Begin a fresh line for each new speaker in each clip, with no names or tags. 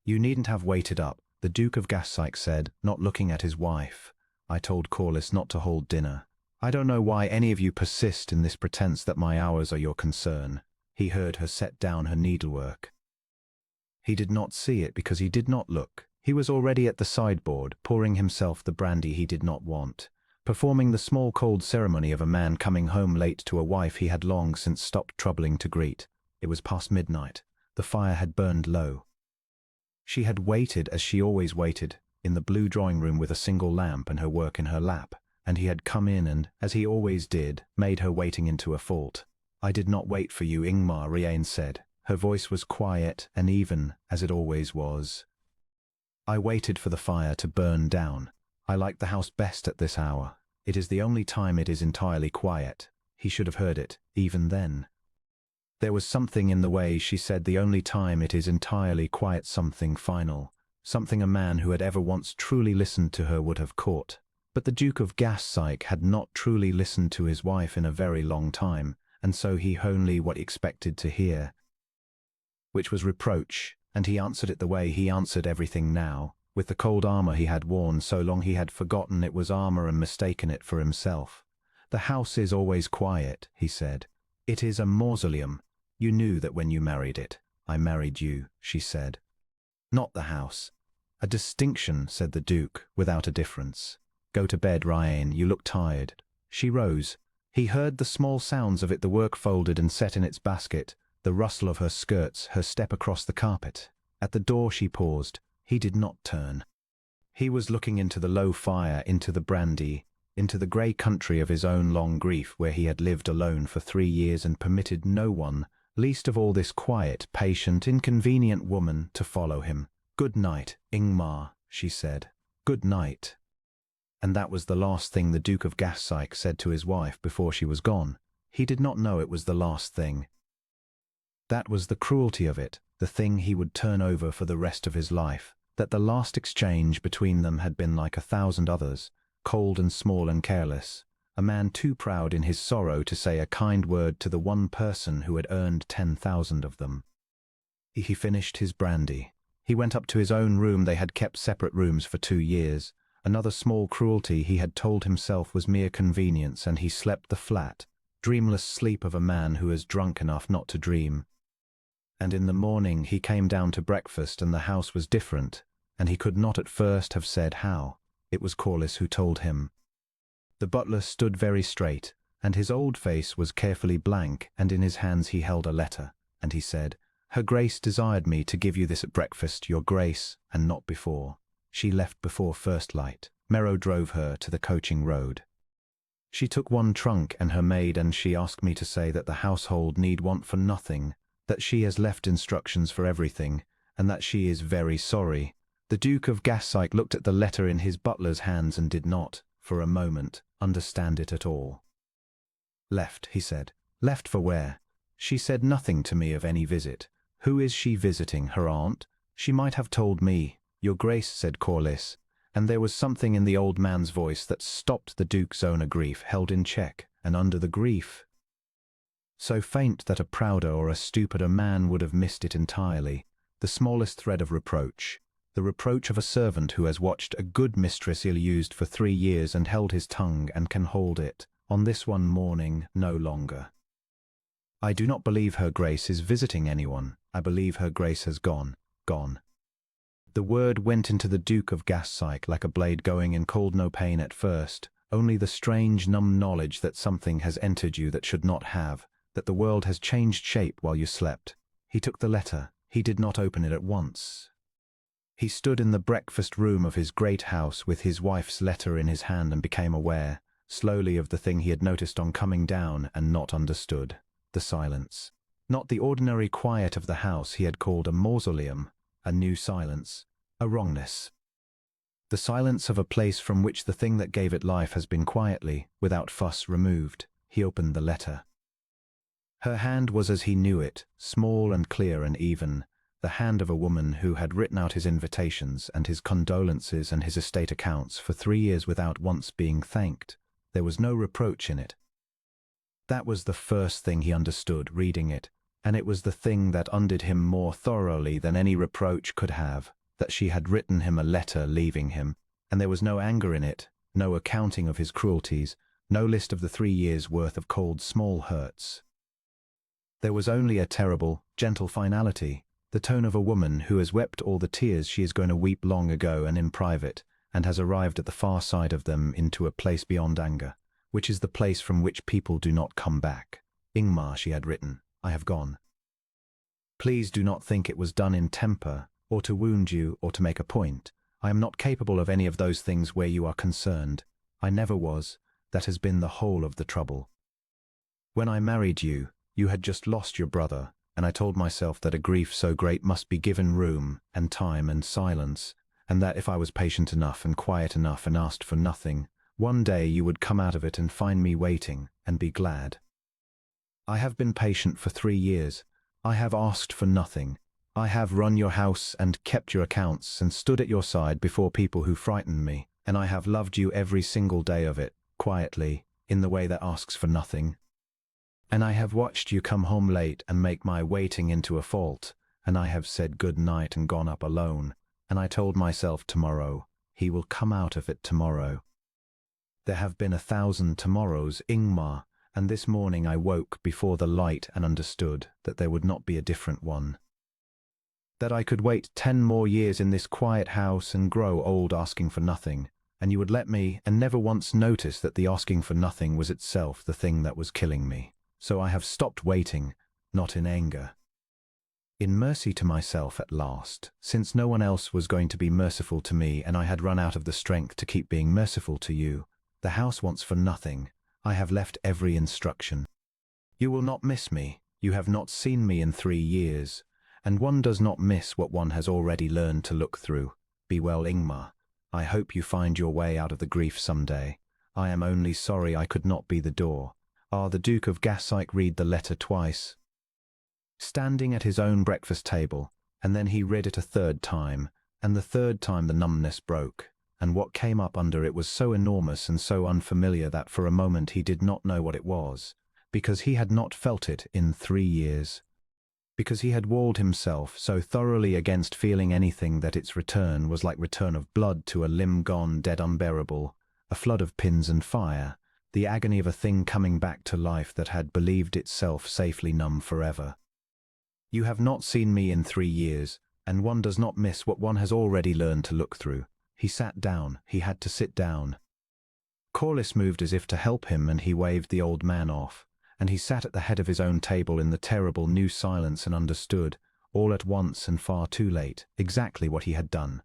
You needn't have waited up, the Duke of Gassyke said, not looking at his wife. I told Corliss not to hold dinner. I don't know why any of you persist in this pretense that my hours are your concern. He heard her set down her needlework. He did not see it because he did not look. He was already at the sideboard, pouring himself the brandy he did not want, performing the small cold ceremony of a man coming home late to a wife he had long since stopped troubling to greet. It was past midnight. The fire had burned low. She had waited as she always waited, in the blue drawing room with a single lamp and her work in her lap, and he had come in and, as he always did, made her waiting into a fault. I did not wait for you, Ingmar, Riane said. Her voice was quiet and even, as it always was. I waited for the fire to burn down. I like the house best at this hour. It is the only time it is entirely quiet. He should have heard it, even then. There was something in the way she said the only time it is entirely quiet, something final, something a man who had ever once truly listened to her would have caught. But the Duke of Gassyke had not truly listened to his wife in a very long time, and so he only what he expected to hear, which was reproach, and he answered it the way he answered everything now, with the cold armor he had worn so long he had forgotten it was armor and mistaken it for himself. The house is always quiet, he said. It is a mausoleum. You knew that when you married it. I married you, she said. Not the house. A distinction, said the Duke, without a difference. Go to bed, Riane, you look tired. She rose. He heard the small sounds of it, the work folded and set in its basket, the rustle of her skirts, her step across the carpet. At the door she paused. He did not turn. He was looking into the low fire, into the brandy, into the grey country of his own long grief where he had lived alone for 3 years and permitted no one, least of all this quiet, patient, inconvenient woman, to follow him. Good night, Ingmar, she said. Good night. And that was the last thing the Duke of Gassyke said to his wife before she was gone. He did not know it was the last thing. That was the cruelty of it, the thing he would turn over for the rest of his life, that the last exchange between them had been like 1,000 others, cold and small and careless, a man too proud in his sorrow to say a kind word to the one person who had earned 10,000 of them. He finished his brandy. He went up to his own room. They had kept separate rooms for 2 years. Another small cruelty he had told himself was mere convenience, and he slept the flat, dreamless sleep of a man who is drunk enough not to dream. And in the morning he came down to breakfast and the house was different, and he could not at first have said how. It was Corliss who told him. The butler stood very straight, and his old face was carefully blank, and in his hands he held a letter, and he said, Her Grace desired me to give you this at breakfast, your Grace, and not before. She left before first light. Merrow drove her to the coaching road. She took one trunk and her maid, and she asked me to say that the household need want for nothing, that she has left instructions for everything, and that she is very sorry. The Duke of Gassyke looked at the letter in his butler's hands and did not, for a moment, understand it at all. Left, he said. Left for where? She said nothing to me of any visit. Who is she visiting, her aunt? She might have told me. Your Grace, said Corliss, and there was something in the old man's voice that stopped the Duke's own grief, held in check, and under the grief, so faint that a prouder or a stupider man would have missed it entirely, the smallest thread of reproach, the reproach of a servant who has watched a good mistress ill-used for 3 years and held his tongue and can hold it, on this one morning, no longer. I do not believe Her Grace is visiting anyone. I believe Her Grace has gone. The word went into the Duke of Gassyke like a blade going in cold, no pain at first, only the strange, numb knowledge that something has entered you that should not have, that the world has changed shape while you slept. He took the letter. He did not open it at once. He stood in the breakfast room of his great house with his wife's letter in his hand and became aware, slowly, of the thing he had noticed on coming down and not understood. The silence. Not the ordinary quiet of the house he had called a mausoleum, a new silence, a wrongness. The silence of a place from which the thing that gave it life has been quietly, without fuss, removed. He opened the letter. Her hand was as he knew it, small and clear and even, the hand of a woman who had written out his invitations and his condolences and his estate accounts for 3 years without once being thanked. There was no reproach in it. That was the first thing he understood, reading it. And it was the thing that undid him more thoroughly than any reproach could have, that she had written him a letter leaving him, and there was no anger in it, no accounting of his cruelties, no list of the 3 years' worth of cold small hurts. There was only a terrible, gentle finality, the tone of a woman who has wept all the tears she is going to weep long ago and in private, and has arrived at the far side of them into a place beyond anger, which is the place from which people do not come back. Ingmar, she had written, I have gone. Please do not think it was done in temper, or to wound you, or to make a point. I am not capable of any of those things where you are concerned. I never was. That has been the whole of the trouble. When I married you, you had just lost your brother, and I told myself that a grief so great must be given room, and time, and silence, and that if I was patient enough and quiet enough and asked for nothing, one day you would come out of it and find me waiting, and be glad. I have been patient for 3 years. I have asked for nothing. I have run your house and kept your accounts and stood at your side before people who frightened me, and I have loved you every single day of it, quietly, in the way that asks for nothing. And I have watched you come home late and make my waiting into a fault, and I have said good night and gone up alone, and I told myself tomorrow, he will come out of it tomorrow. There have been 1,000 tomorrows, Ingmar, and this morning I woke before the light and understood that there would not be a different one. That I could wait 10 more years in this quiet house and grow old asking for nothing, and you would let me and never once notice that the asking for nothing was itself the thing that was killing me. So I have stopped waiting, not in anger. In mercy to myself at last, since no one else was going to be merciful to me and I had run out of the strength to keep being merciful to you, the house wants for nothing. I have left every instruction. You will not miss me. You have not seen me in 3 years, and one does not miss what one has already learned to look through. Be well, Ingmar. I hope you find your way out of the grief some day. I am only sorry I could not be the door. The Duke of Gassike read the letter twice, standing at his own breakfast table, and then he read it a 3rd time, and the 3rd time the numbness broke, and what came up under it was so enormous and so unfamiliar that for a moment he did not know what it was, because he had not felt it in 3 years, because he had walled himself so thoroughly against feeling anything that its return was like return of blood to a limb gone dead unbearable, a flood of pins and fire, the agony of a thing coming back to life that had believed itself safely numb forever. You have not seen me in 3 years, and one does not miss what one has already learned to look through. He sat down. He had to sit down. Corliss moved as if to help him, and he waved the old man off, and he sat at the head of his own table in the terrible new silence and understood, all at once and far too late, exactly what he had done.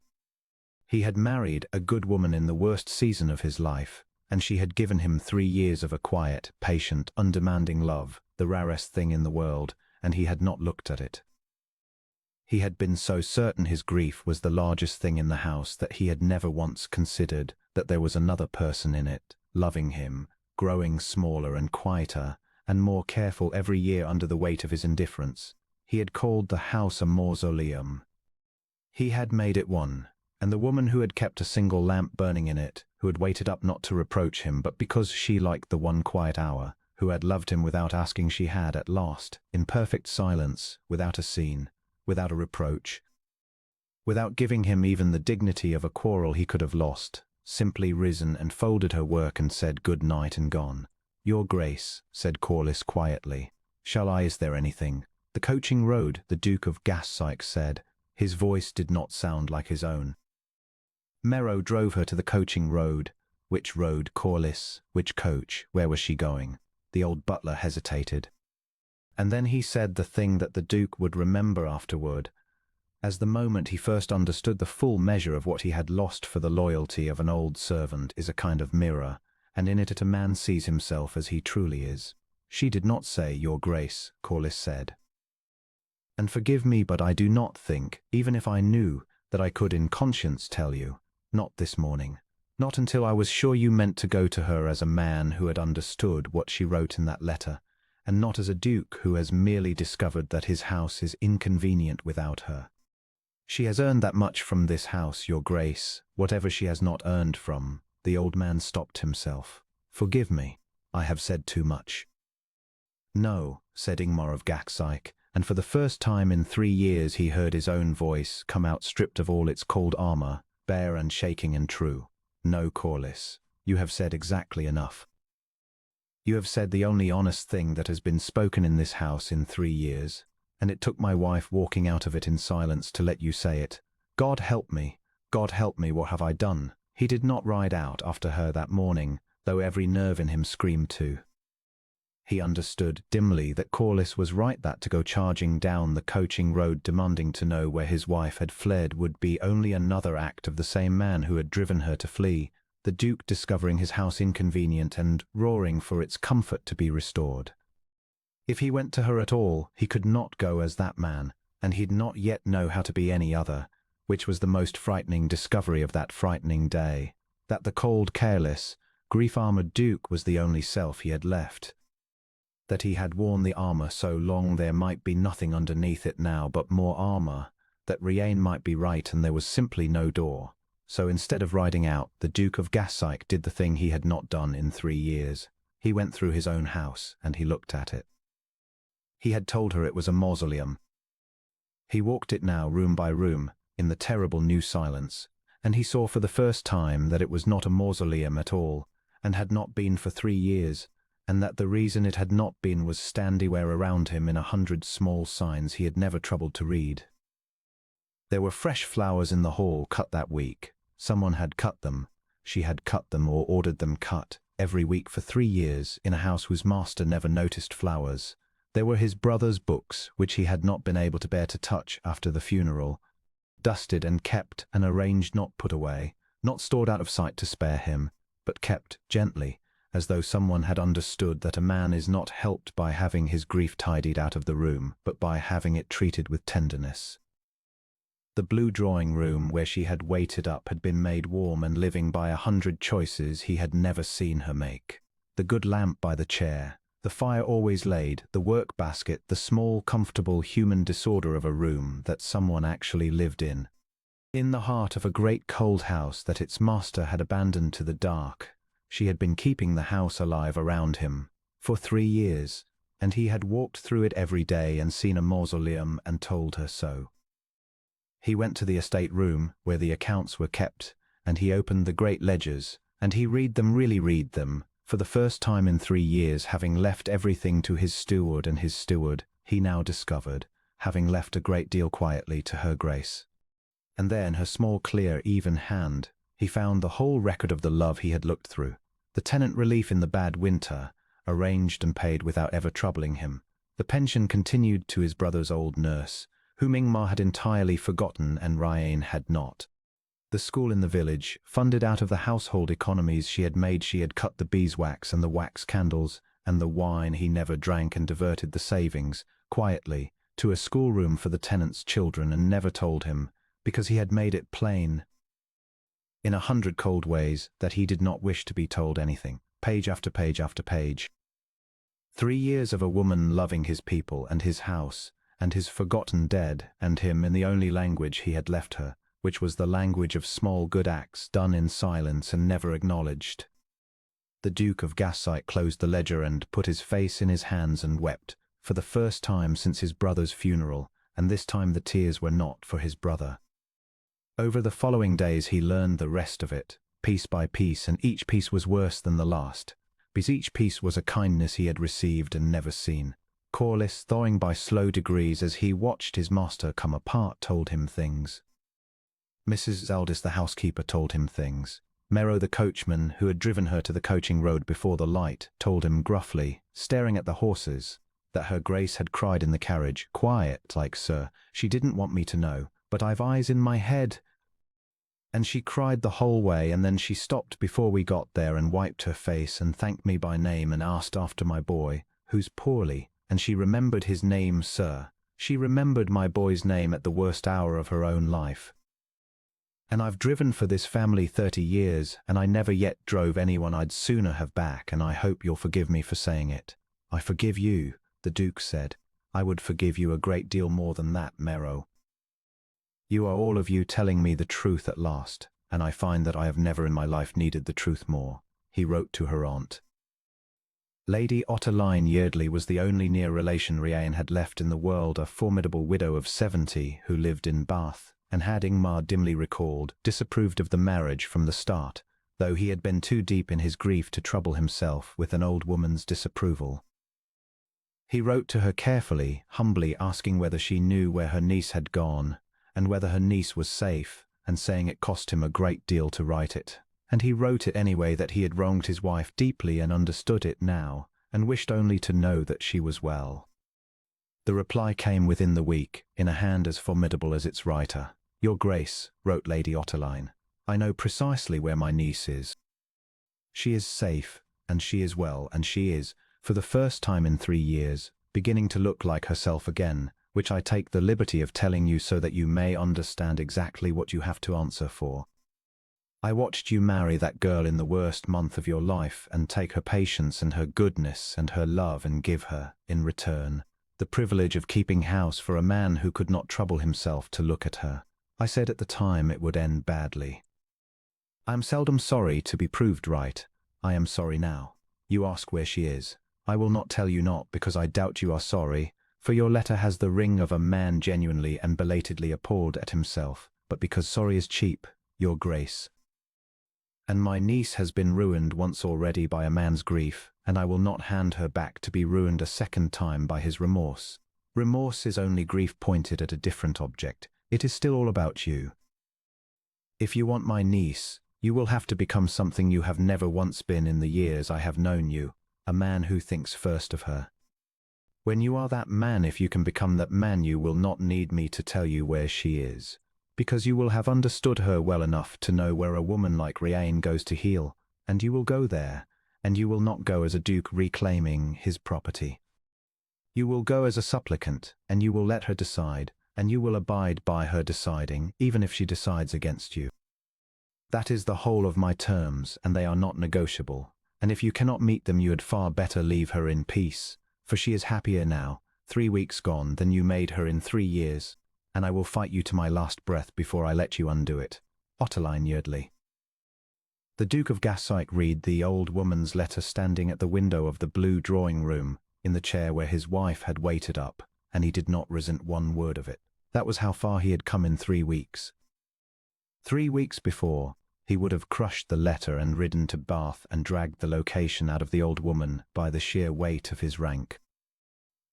He had married a good woman in the worst season of his life, and she had given him 3 years of a quiet, patient, undemanding love, the rarest thing in the world, and he had not looked at it. He had been so certain his grief was the largest thing in the house that he had never once considered that there was another person in it, loving him, growing smaller and quieter, and more careful every year under the weight of his indifference. He had called the house a mausoleum. He had made it one, and the woman who had kept a single lamp burning in it, who had waited up not to reproach him, but because she liked the one quiet hour, who had loved him without asking, she had, at last, in perfect silence, without a scene, without a reproach, without giving him even the dignity of a quarrel he could have lost, simply risen and folded her work and said good night and gone. Your Grace, said Corliss quietly. Shall I? Is there anything? The coaching road, the Duke of Gassike said. His voice did not sound like his own. Merrow drove her to the coaching road. Which road, Corliss? Which coach? Where was she going? The old butler hesitated. And then he said the thing that the Duke would remember afterward, as the moment he first understood the full measure of what he had lost for the loyalty of an old servant is a kind of mirror, and in it a man sees himself as he truly is. She did not say, Your Grace, Corliss said. And forgive me, but I do not think, even if I knew, that I could in conscience tell you. Not this morning. Not until I was sure you meant to go to her as a man who had understood what she wrote in that letter, and not as a duke who has merely discovered that his house is inconvenient without her. She has earned that much from this house, Your Grace, whatever she has not earned from. The old man stopped himself. Forgive me. I have said too much. No, said Ingmar of Gassike, and for the first time in 3 years he heard his own voice come out stripped of all its cold armor, bare and shaking and true. No, Corliss, you have said exactly enough. You have said the only honest thing that has been spoken in this house in 3 years, and it took my wife walking out of it in silence to let you say it. God help me, what have I done? He did not ride out after her that morning, though every nerve in him screamed too. He understood dimly that Corliss was right, that to go charging down the coaching road demanding to know where his wife had fled would be only another act of the same man who had driven her to flee, the Duke discovering his house inconvenient and roaring for its comfort to be restored. If he went to her at all, he could not go as that man, and he'd not yet know how to be any other, which was the most frightening discovery of that frightening day, that the cold, careless, grief-armored Duke was the only self he had left. That he had worn the armor so long there might be nothing underneath it now but more armor, that Riain might be right and there was simply no door. So instead of riding out, the Duke of Gassyke did the thing he had not done in 3 years. He went through his own house, and he looked at it. He had told her it was a mausoleum. He walked it now room by room, in the terrible new silence, and he saw for the first time that it was not a mausoleum at all, and had not been for 3 years, and that the reason it had not been was standywhere around him in 100 small signs he had never troubled to read. There were fresh flowers in the hall cut that week. Someone had cut them. She had cut them or ordered them cut, every week for 3 years, in a house whose master never noticed flowers. There were his brother's books, which he had not been able to bear to touch after the funeral, dusted and kept and arranged, not put away, not stored out of sight to spare him, but kept gently, as though someone had understood that a man is not helped by having his grief tidied out of the room, but by having it treated with tenderness. The blue drawing-room where she had waited up had been made warm and living by 100 choices he had never seen her make. The good lamp by the chair, the fire always laid, the work-basket, the small, comfortable human disorder of a room that someone actually lived in the heart of a great cold house that its master had abandoned to the dark. She had been keeping the house alive around him for 3 years, and he had walked through it every day and seen a mausoleum and told her so. He went to the estate room where the accounts were kept, and he opened the great ledgers, and he really read them, for the first time in 3 years, having left everything to his steward, and his steward, he now discovered, having left a great deal quietly to her grace. And then her small, clear, even hand, he found the whole record of the love he had looked through, the tenant relief in the bad winter, arranged and paid without ever troubling him, the pension continued to his brother's old nurse, whom Ingmar had entirely forgotten and Riain had not. The school in the village, funded out of the household economies she had made, she had cut the beeswax and the wax candles and the wine he never drank and diverted the savings, quietly, to a schoolroom for the tenant's children and never told him, because he had made it plain, in 100 cold ways, that he did not wish to be told anything, page after page after page. 3 years of a woman loving his people and his house, and his forgotten dead, and him in the only language he had left her, which was the language of small good acts done in silence and never acknowledged. The Duke of Gassyke closed the ledger and put his face in his hands and wept, for the first time since his brother's funeral, and this time the tears were not for his brother. Over the following days he learned the rest of it, piece by piece, and each piece was worse than the last, because each piece was a kindness he had received and never seen. Corliss, thawing by slow degrees as he watched his master come apart, told him things. Mrs. Eldest, the housekeeper, told him things. Mero, the coachman, who had driven her to the coaching road before the light, told him gruffly, staring at the horses, that her grace had cried in the carriage, "Quiet, like sir, she didn't want me to know, but I've eyes in my head." And she cried the whole way, and then she stopped before we got there and wiped her face and thanked me by name and asked after my boy, who's poorly, and she remembered his name, sir. She remembered my boy's name at the worst hour of her own life. And I've driven for this family 30 years, and I never yet drove anyone I'd sooner have back, and I hope you'll forgive me for saying it. I forgive you, the Duke said. I would forgive you a great deal more than that, Mero. You are all of you telling me the truth at last, and I find that I have never in my life needed the truth more, he wrote to her aunt. Lady Otterline Yeardley was the only near relation Rian had left in the world, a formidable widow of 70 who lived in Bath, and had, Ingmar dimly recalled, disapproved of the marriage from the start, though he had been too deep in his grief to trouble himself with an old woman's disapproval. He wrote to her carefully, humbly asking whether she knew where her niece had gone, and whether her niece was safe, and saying it cost him a great deal to write it. And he wrote it anyway, that he had wronged his wife deeply and understood it now, and wished only to know that she was well. The reply came within the week, in a hand as formidable as its writer. "Your Grace," wrote Lady Otterline, "I know precisely where my niece is. She is safe, and she is well, and she is, for the first time in 3 years, beginning to look like herself again, which I take the liberty of telling you so that you may understand exactly what you have to answer for. I watched you marry that girl in the worst month of your life, and take her patience and her goodness and her love and give her, in return, the privilege of keeping house for a man who could not trouble himself to look at her. I said at the time it would end badly. I am seldom sorry to be proved right. I am sorry now. You ask where she is. I will not tell you, not because I doubt you are sorry, for your letter has the ring of a man genuinely and belatedly appalled at himself, but because sorry is cheap, Your Grace. And my niece has been ruined once already by a man's grief, and I will not hand her back to be ruined a second time by his remorse. Remorse is only grief pointed at a different object. It is still all about you. If you want my niece, you will have to become something you have never once been in the years I have known you, a man who thinks first of her. When you are that man, if you can become that man, you will not need me to tell you where she is, because you will have understood her well enough to know where a woman like Rian goes to heal, and you will go there, and you will not go as a duke reclaiming his property. You will go as a supplicant, and you will let her decide, and you will abide by her deciding, even if she decides against you. That is the whole of my terms, and they are not negotiable, and if you cannot meet them, you had far better leave her in peace, for she is happier now, 3 weeks gone, than you made her in 3 years, and I will fight you to my last breath before I let you undo it. Otterline Yeardley. The Duke of Gassyke read the old woman's letter standing at the window of the blue drawing-room, in the chair where his wife had waited up, and he did not resent one word of it. That was how far he had come in 3 weeks. 3 weeks before, he would have crushed the letter and ridden to Bath and dragged the location out of the old woman by the sheer weight of his rank.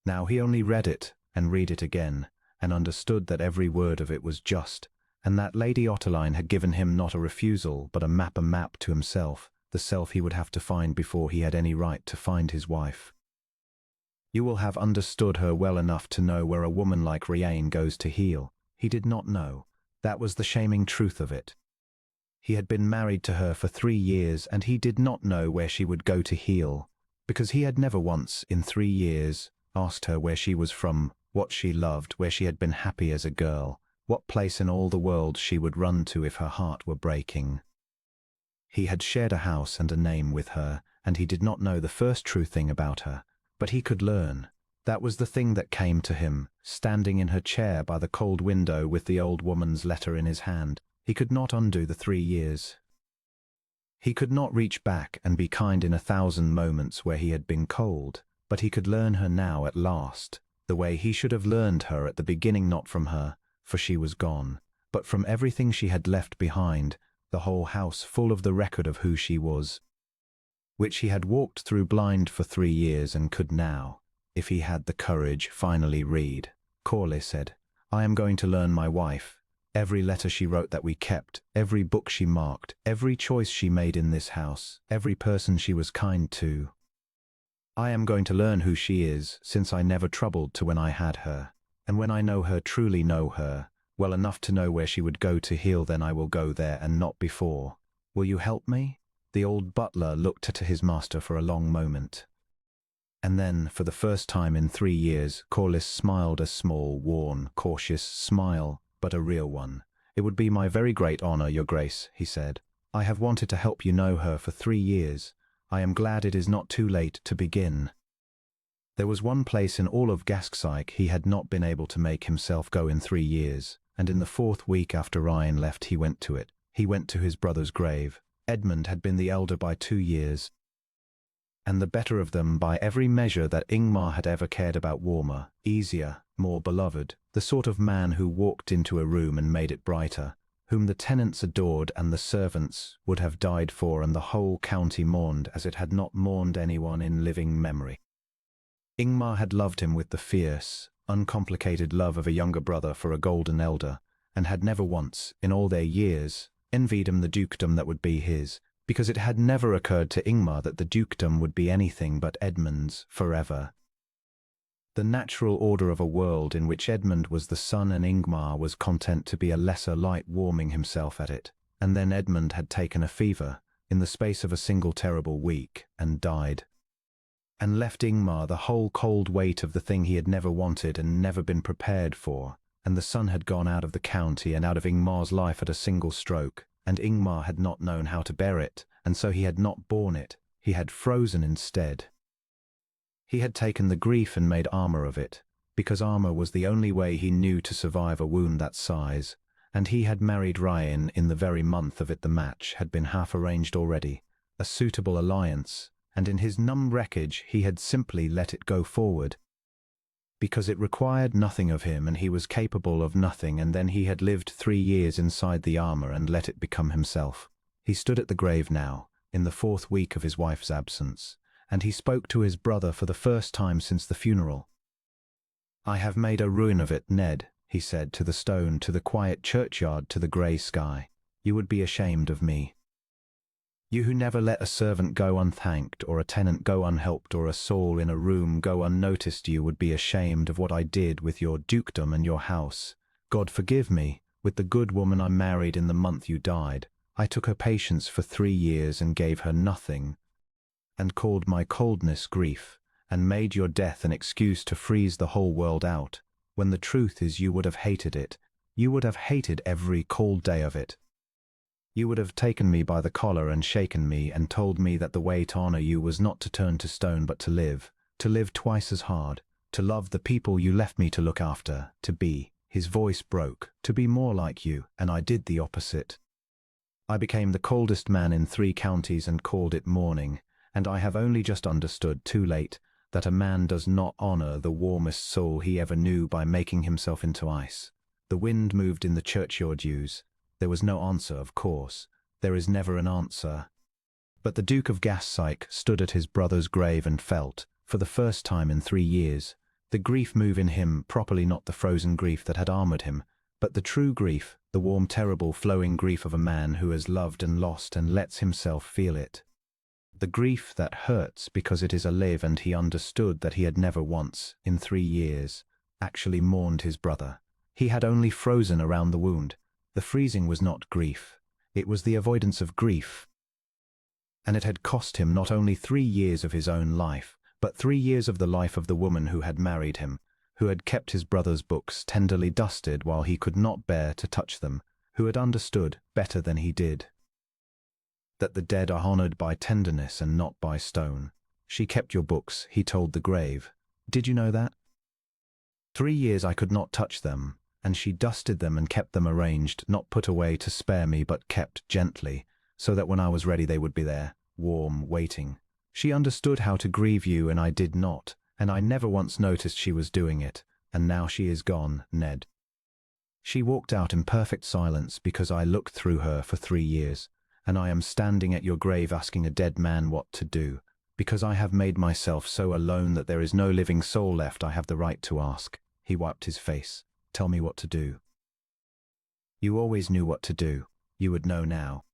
Now he only read it, and read it again, and understood that every word of it was just, and that Lady Otterline had given him not a refusal, but a map to himself, the self he would have to find before he had any right to find his wife. You will have understood her well enough to know where a woman like Rian goes to heal. He did not know. That was the shaming truth of it. He had been married to her for 3 years, and he did not know where she would go to heal, because he had never once, in 3 years, asked her where she was from, what she loved, where she had been happy as a girl, what place in all the world she would run to if her heart were breaking. He had shared a house and a name with her, and he did not know the first true thing about her, but he could learn. That was the thing that came to him, standing in her chair by the cold window with the old woman's letter in his hand. He could not undo the 3 years. He could not reach back and be kind in 1,000 moments where he had been cold, but he could learn her now at last, the way he should have learned her at the beginning, not from her, for she was gone, but from everything she had left behind, the whole house full of the record of who she was, which he had walked through blind for 3 years and could now, if he had the courage, finally read. Corley said, "I am going to learn my wife. Every letter she wrote that we kept, every book she marked, every choice she made in this house, every person she was kind to. I am going to learn who she is, since I never troubled to when I had her. And when I know her, truly know her, well enough to know where she would go to heal, then I will go there and not before. Will you help me?" The old butler looked at his master for a long moment. And then, for the first time in 3 years, Corliss smiled a small, worn, cautious smile, but a real one. "It would be my very great honor, Your Grace," he said. "I have wanted to help you know her for 3 years. I am glad it is not too late to begin." There was one place in all of Gassyke he had not been able to make himself go in 3 years, and in the 4th week after Rian left he went to it. He went to his brother's grave. Edmund had been the elder by 2 years. and the better of them by every measure that Ingmar had ever cared about, warmer, easier, more beloved, the sort of man who walked into a room and made it brighter, whom the tenants adored and the servants would have died for, and the whole county mourned as it had not mourned anyone in living memory. Ingmar had loved him with the fierce, uncomplicated love of a younger brother for a golden elder, and had never once, in all their years, envied him the dukedom that would be his, because it had never occurred to Ingmar that the dukedom would be anything but Edmund's forever. The natural order of a world in which Edmund was the sun and Ingmar was content to be a lesser light warming himself at it, and then Edmund had taken a fever, in the space of a single terrible week, and died, and left Ingmar the whole cold weight of the thing he had never wanted and never been prepared for, and the sun had gone out of the county and out of Ingmar's life at a single stroke, and Ingmar had not known how to bear it, and so he had not borne it, he had frozen instead. He had taken the grief and made armor of it, because armor was the only way he knew to survive a wound that size, and he had married Ryan in the very month of it. The match had been half arranged already, a suitable alliance, and in his numb wreckage he had simply let it go forward, because it required nothing of him and he was capable of nothing, and then he had lived 3 years inside the armor and let it become himself. He stood at the grave now, in the 4th week of his wife's absence, and he spoke to his brother for the first time since the funeral. "I have made a ruin of it, Ned," he said, to the stone, to the quiet churchyard, to the grey sky. "You would be ashamed of me. You who never let a servant go unthanked, or a tenant go unhelped, or a soul in a room go unnoticed, you would be ashamed of what I did with your dukedom and your house. God forgive me, with the good woman I married in the month you died. I took her patience for 3 years and gave her nothing, and called my coldness grief, and made your death an excuse to freeze the whole world out, when the truth is you would have hated it. You would have hated every cold day of it. You would have taken me by the collar and shaken me and told me that the way to honor you was not to turn to stone but to live twice as hard, to love the people you left me to look after, to be," his voice broke, "to be more like you, and I did the opposite. I became the coldest man in 3 counties and called it mourning, and I have only just understood, too late, that a man does not honor the warmest soul he ever knew by making himself into ice." The wind moved in the churchyard yews. There was no answer, of course. There is never an answer. But the Duke of Gassyke stood at his brother's grave and felt, for the first time in 3 years, the grief move in him, properly not the frozen grief that had armored him, but the true grief, the warm, terrible, flowing grief of a man who has loved and lost and lets himself feel it. The grief that hurts because it is alive, and he understood that he had never once, in 3 years, actually mourned his brother. He had only frozen around the wound. The freezing was not grief, it was the avoidance of grief. And it had cost him not only 3 years of his own life, but 3 years of the life of the woman who had married him, who had kept his brother's books tenderly dusted while he could not bear to touch them, who had understood, better than he did, that the dead are honored by tenderness and not by stone. "She kept your books," he told the grave. "Did you know that? 3 years I could not touch them, and she dusted them and kept them arranged, not put away to spare me, but kept gently, so that when I was ready they would be there, warm, waiting. She understood how to grieve you, and I did not, and I never once noticed she was doing it, and now she is gone, Ned. She walked out in perfect silence because I looked through her for 3 years, and I am standing at your grave asking a dead man what to do, because I have made myself so alone that there is no living soul left. I have the right to ask." He wiped his face. "Tell me what to do." "You always knew what to do. You would know now."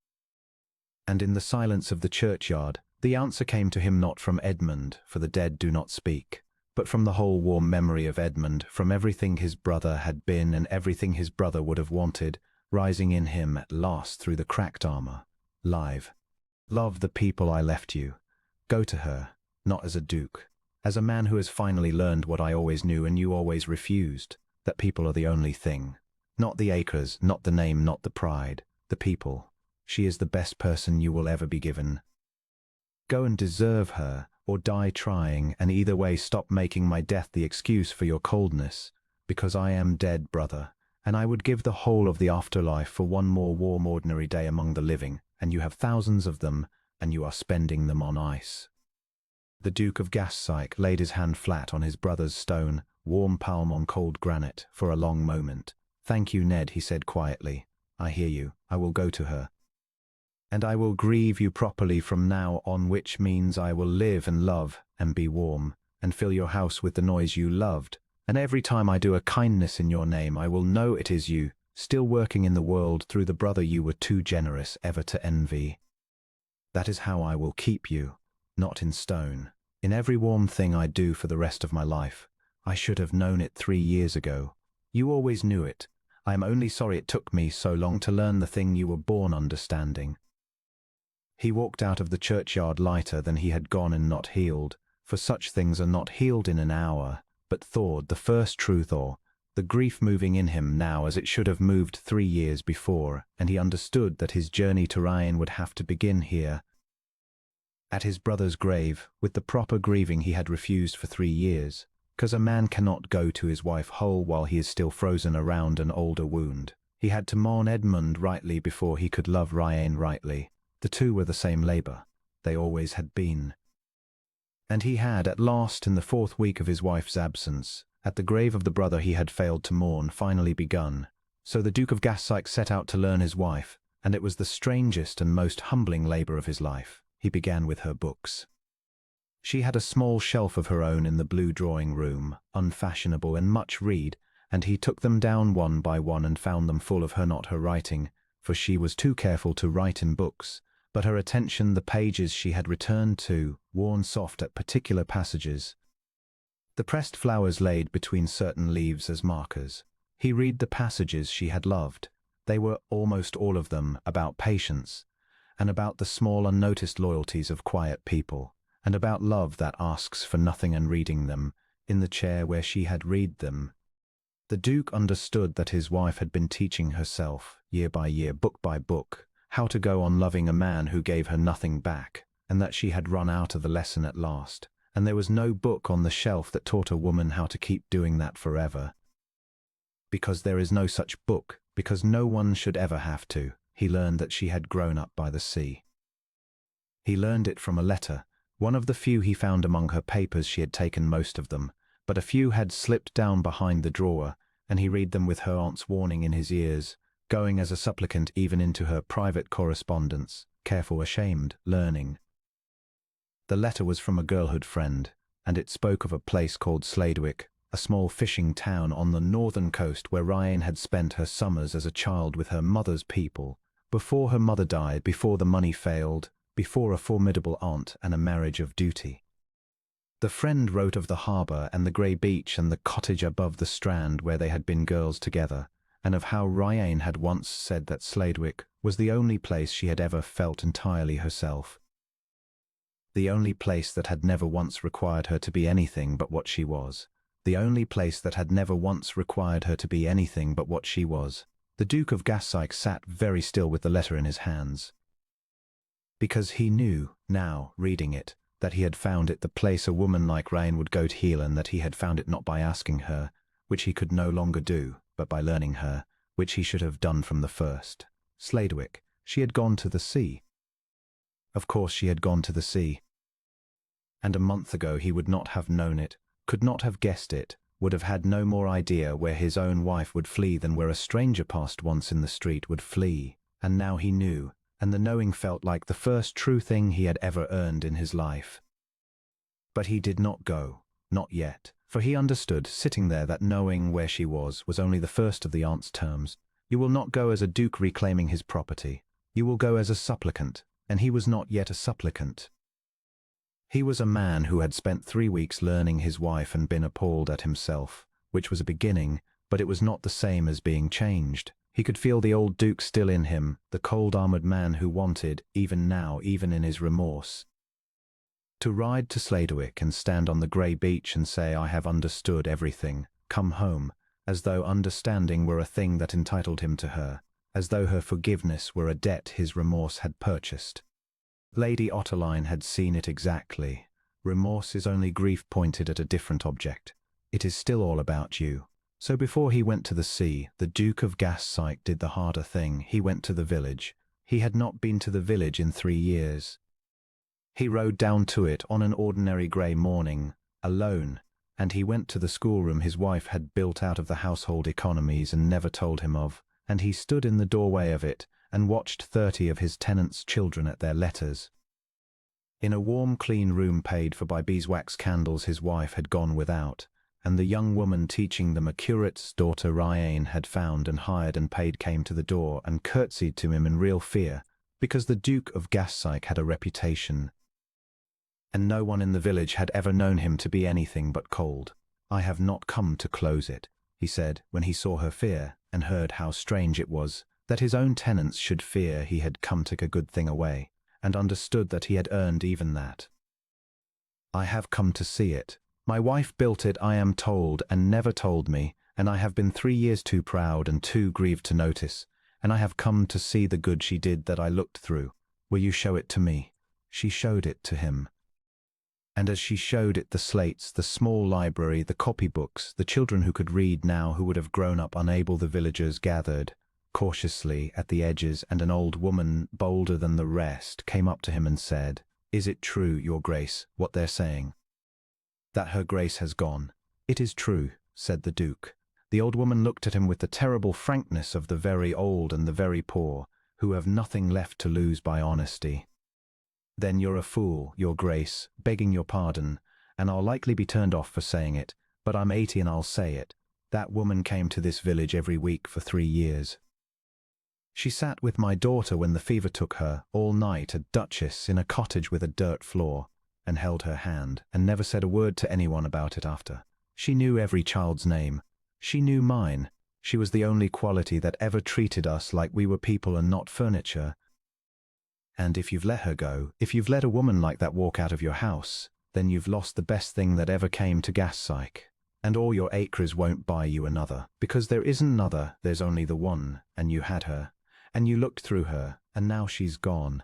And in the silence of the churchyard, the answer came to him not from Edmund, for the dead do not speak, but from the whole warm memory of Edmund, from everything his brother had been and everything his brother would have wanted, rising in him at last through the cracked armor. Live. "Love the people I left you. Go to her, not as a duke, as a man who has finally learned what I always knew and you always refused, that people are the only thing. Not the acres, not the name, not the pride, the people. She is the best person you will ever be given. Go and deserve her, or die trying, and either way stop making my death the excuse for your coldness, because I am dead, brother, and I would give the whole of the afterlife for one more warm ordinary day among the living, and you have thousands of them, and you are spending them on ice." The Duke of Gassyke laid his hand flat on his brother's stone, warm palm on cold granite, for a long moment. "Thank you, Ned," he said quietly. "I hear you. I will go to her. And I will grieve you properly from now on, which means I will live and love and be warm and fill your house with the noise you loved. And every time I do a kindness in your name, I will know it is you, still working in the world through the brother you were too generous ever to envy. That is how I will keep you, not in stone, in every warm thing I do for the rest of my life. I should have known it 3 years ago. You always knew it. I am only sorry it took me so long to learn the thing you were born understanding." He walked out of the churchyard lighter than he had gone and not healed, for such things are not healed in an hour, but thawed the first truth or the grief moving in him now as it should have moved 3 years before, and he understood that his journey to Ryan would have to begin here, at his brother's grave, with the proper grieving he had refused for 3 years, 'cause a man cannot go to his wife whole while he is still frozen around an older wound. He had to mourn Edmund rightly before he could love Ryan rightly. The two were the same labour. They always had been. And he had, at last, in the 4th week of his wife's absence, at the grave of the brother he had failed to mourn, finally begun. So the Duke of Gassyke set out to learn his wife, and it was the strangest and most humbling labour of his life. He began with her books. She had a small shelf of her own in the blue drawing-room, unfashionable and much read, and he took them down one by one and found them full of her, not her writing, for she was too careful to write in books, but her attention the pages she had returned to, worn soft at particular passages. The pressed flowers laid between certain leaves as markers. He read the passages she had loved. They were, almost all of them, about patience, and about the small unnoticed loyalties of quiet people, and about love that asks for nothing, and reading them, in the chair where she had read them. The Duke understood that his wife had been teaching herself, year by year, book by book, how to go on loving a man who gave her nothing back, and that she had run out of the lesson at last, and there was no book on the shelf that taught a woman how to keep doing that forever. Because there is no such book, because no one should ever have to, he learned that she had grown up by the sea. He learned it from a letter, one of the few he found among her papers. She had taken most of them, but a few had slipped down behind the drawer, and he read them with her aunt's warning in his ears, going as a supplicant even into her private correspondence, careful, ashamed, learning. The letter was from a girlhood friend, and it spoke of a place called Sladewick, a small fishing town on the northern coast where Ryan had spent her summers as a child with her mother's people, before her mother died, before the money failed, before a formidable aunt and a marriage of duty. The friend wrote of the harbour and the grey beach and the cottage above the strand where they had been girls together, and of how Ryan had once said that Sladewick was the only place she had ever felt entirely herself. The only place that had never once required her to be anything but what she was. The only place that had never once required her to be anything but what she was. The Duke of Gassyke sat very still with the letter in his hands, because he knew, now, reading it, that he had found it the place a woman like Ryan would go to heal, and that he had found it not by asking her, which he could no longer do, but by learning her, which he should have done from the first. Sladewick. She had gone to the sea. Of course she had gone to the sea. And a month ago he would not have known it, could not have guessed it, would have had no more idea where his own wife would flee than where a stranger passed once in the street would flee. And now he knew, and the knowing felt like the first true thing he had ever earned in his life. But he did not go, not yet, for he understood, sitting there, that knowing where she was only the first of the aunt's terms. You will not go as a duke reclaiming his property. You will go as a supplicant, and he was not yet a supplicant. He was a man who had spent 3 weeks learning his wife and been appalled at himself, which was a beginning, but it was not the same as being changed. He could feel the old duke still in him, the cold-armoured man who wanted, even now, even in his remorse, to ride to Sladewick and stand on the grey beach and say, "I have understood everything, come home," as though understanding were a thing that entitled him to her, as though her forgiveness were a debt his remorse had purchased. Lady Otterline had seen it exactly. Remorse is only grief pointed at a different object. It is still all about you. So before he went to the sea, the Duke of Gassyke did the harder thing. He went to the village. He had not been to the village in 3 years. He rode down to it on an ordinary grey morning, alone, and he went to the schoolroom his wife had built out of the household economies and never told him of, and he stood in the doorway of it and watched 30 of his tenants' children at their letters. In a warm, clean room paid for by beeswax candles his wife had gone without, and the young woman teaching them a curate's daughter Ryan had found and hired and paid came to the door and curtsied to him in real fear, because the Duke of Gassyke had a reputation, and no one in the village had ever known him to be anything but cold. "I have not come to close it," he said, when he saw her fear, and heard how strange it was that his own tenants should fear he had come to take a good thing away, and understood that he had earned even that. "I have come to see it. My wife built it, I am told, and never told me, and I have been 3 years too proud and too grieved to notice, and I have come to see the good she did that I looked through. Will you show it to me?" She showed it to him. And as she showed it the slates, the small library, the copybooks, the children who could read now who would have grown up unable, the villagers gathered cautiously at the edges, and an old woman, bolder than the rest, came up to him and said, "Is it true, your grace, what they're saying? That her grace has gone?" "It is true," said the Duke. The old woman looked at him with the terrible frankness of the very old and the very poor, who have nothing left to lose by honesty. "Then you're a fool, your grace, begging your pardon, and I'll likely be turned off for saying it, but I'm 80 and I'll say it. That woman came to this village every week for 3 years. She sat with my daughter when the fever took her, all night, a duchess in a cottage with a dirt floor, and held her hand, and never said a word to anyone about it after. She knew every child's name. She knew mine. She was the only quality that ever treated us like we were people and not furniture. And if you've let her go, if you've let a woman like that walk out of your house, then you've lost the best thing that ever came to Gassyke. And all your acres won't buy you another, because there isn't another, there's only the one, and you had her, and you looked through her, and now she's gone."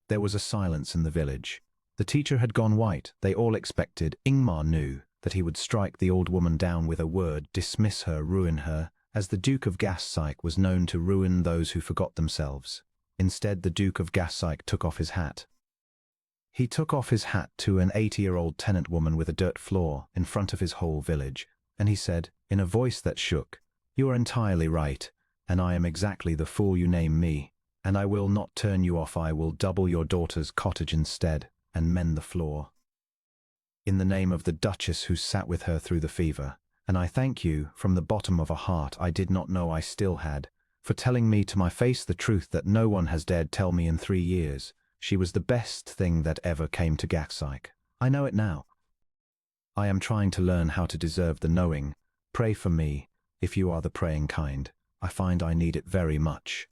There was a silence in the village. The teacher had gone white. They all expected, Ingmar knew, that he would strike the old woman down with a word, dismiss her, ruin her, as the Duke of Gassyke was known to ruin those who forgot themselves. Instead, the Duke of Gassyke took off his hat. He took off his hat to an 80-year-old tenant woman with a dirt floor in front of his whole village, and he said, in a voice that shook, "You are entirely right, and I am exactly the fool you name me, and I will not turn you off. I will double your daughter's cottage instead, and mend the floor. In the name of the Duchess who sat with her through the fever, and I thank you from the bottom of a heart I did not know I still had, for telling me to my face the truth that no one has dared tell me in 3 years. She was the best thing that ever came to Gassyke. I know it now. I am trying to learn how to deserve the knowing. Pray for me, if you are the praying kind. I find I need it very much."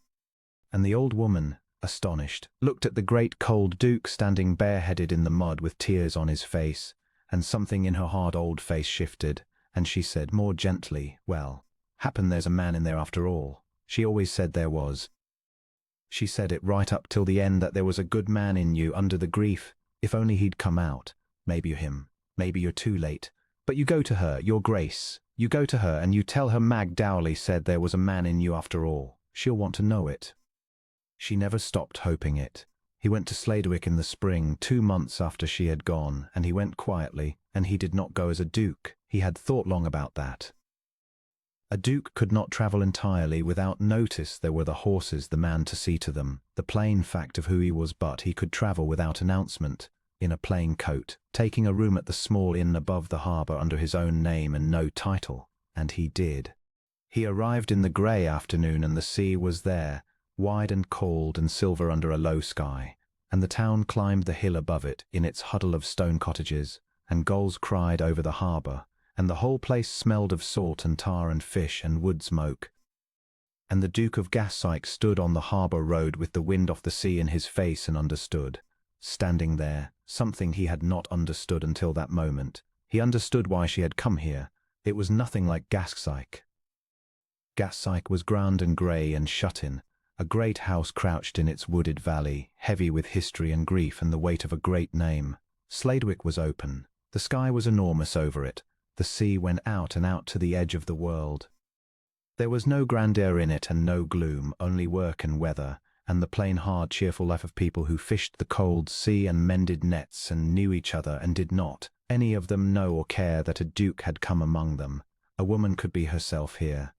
And the old woman, astonished, looked at the great cold Duke standing bareheaded in the mud with tears on his face, and something in her hard old face shifted, and she said more gently, "Well, happen there's a man in there after all. She always said there was. She said it right up till the end that there was a good man in you under the grief, if only he'd come out. Maybe you're him, maybe you're too late. But you go to her, your grace. You go to her and you tell her Mag Dowley said there was a man in you after all. She'll want to know it." She never stopped hoping it. He went to Sladwick in the spring, 2 months after she had gone, and he went quietly, and he did not go as a duke. He had thought long about that. A duke could not travel entirely without notice. There were the horses, the man to see to them, the plain fact of who he was, but he could travel without announcement, in a plain coat, taking a room at the small inn above the harbour under his own name and no title, and he did. He arrived in the grey afternoon, and the sea was there, wide and cold and silver under a low sky, and the town climbed the hill above it in its huddle of stone cottages, and gulls cried over the harbour, and the whole place smelled of salt and tar and fish and wood smoke. And the Duke of Gassyke stood on the harbour road with the wind off the sea in his face and understood. Standing there, something he had not understood until that moment. He understood why she had come here. It was nothing like Gassyke. Gassyke was grand and grey and shut in, a great house crouched in its wooded valley, heavy with history and grief and the weight of a great name. Sladwick was open. The sky was enormous over it. The sea went out and out to the edge of the world. There was no grandeur in it and no gloom, only work and weather, and the plain, hard, cheerful life of people who fished the cold sea and mended nets and knew each other and did not, any of them, know or care that a duke had come among them. A woman could be herself here.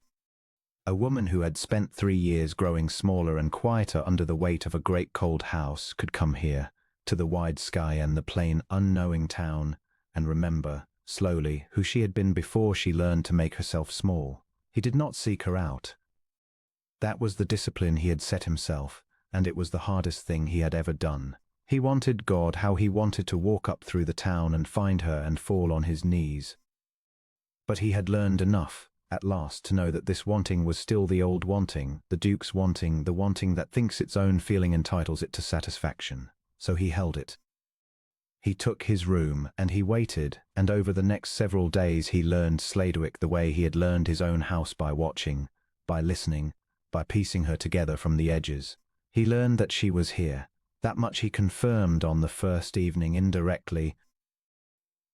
A woman who had spent 3 years growing smaller and quieter under the weight of a great cold house could come here, to the wide sky and the plain, unknowing town, and remember, slowly, who she had been before she learned to make herself small. He did not seek her out. That was the discipline he had set himself, and it was the hardest thing he had ever done. He wanted God how he wanted to walk up through the town and find her and fall on his knees. But he had learned enough, at last, to know that this wanting was still the old wanting, the Duke's wanting, the wanting that thinks its own feeling entitles it to satisfaction. So he held it. He took his room, and he waited, and over the next several days he learned Sladwick the way he had learned his own house, by watching, by listening, by piecing her together from the edges. He learned that she was here. That much he confirmed on the first evening indirectly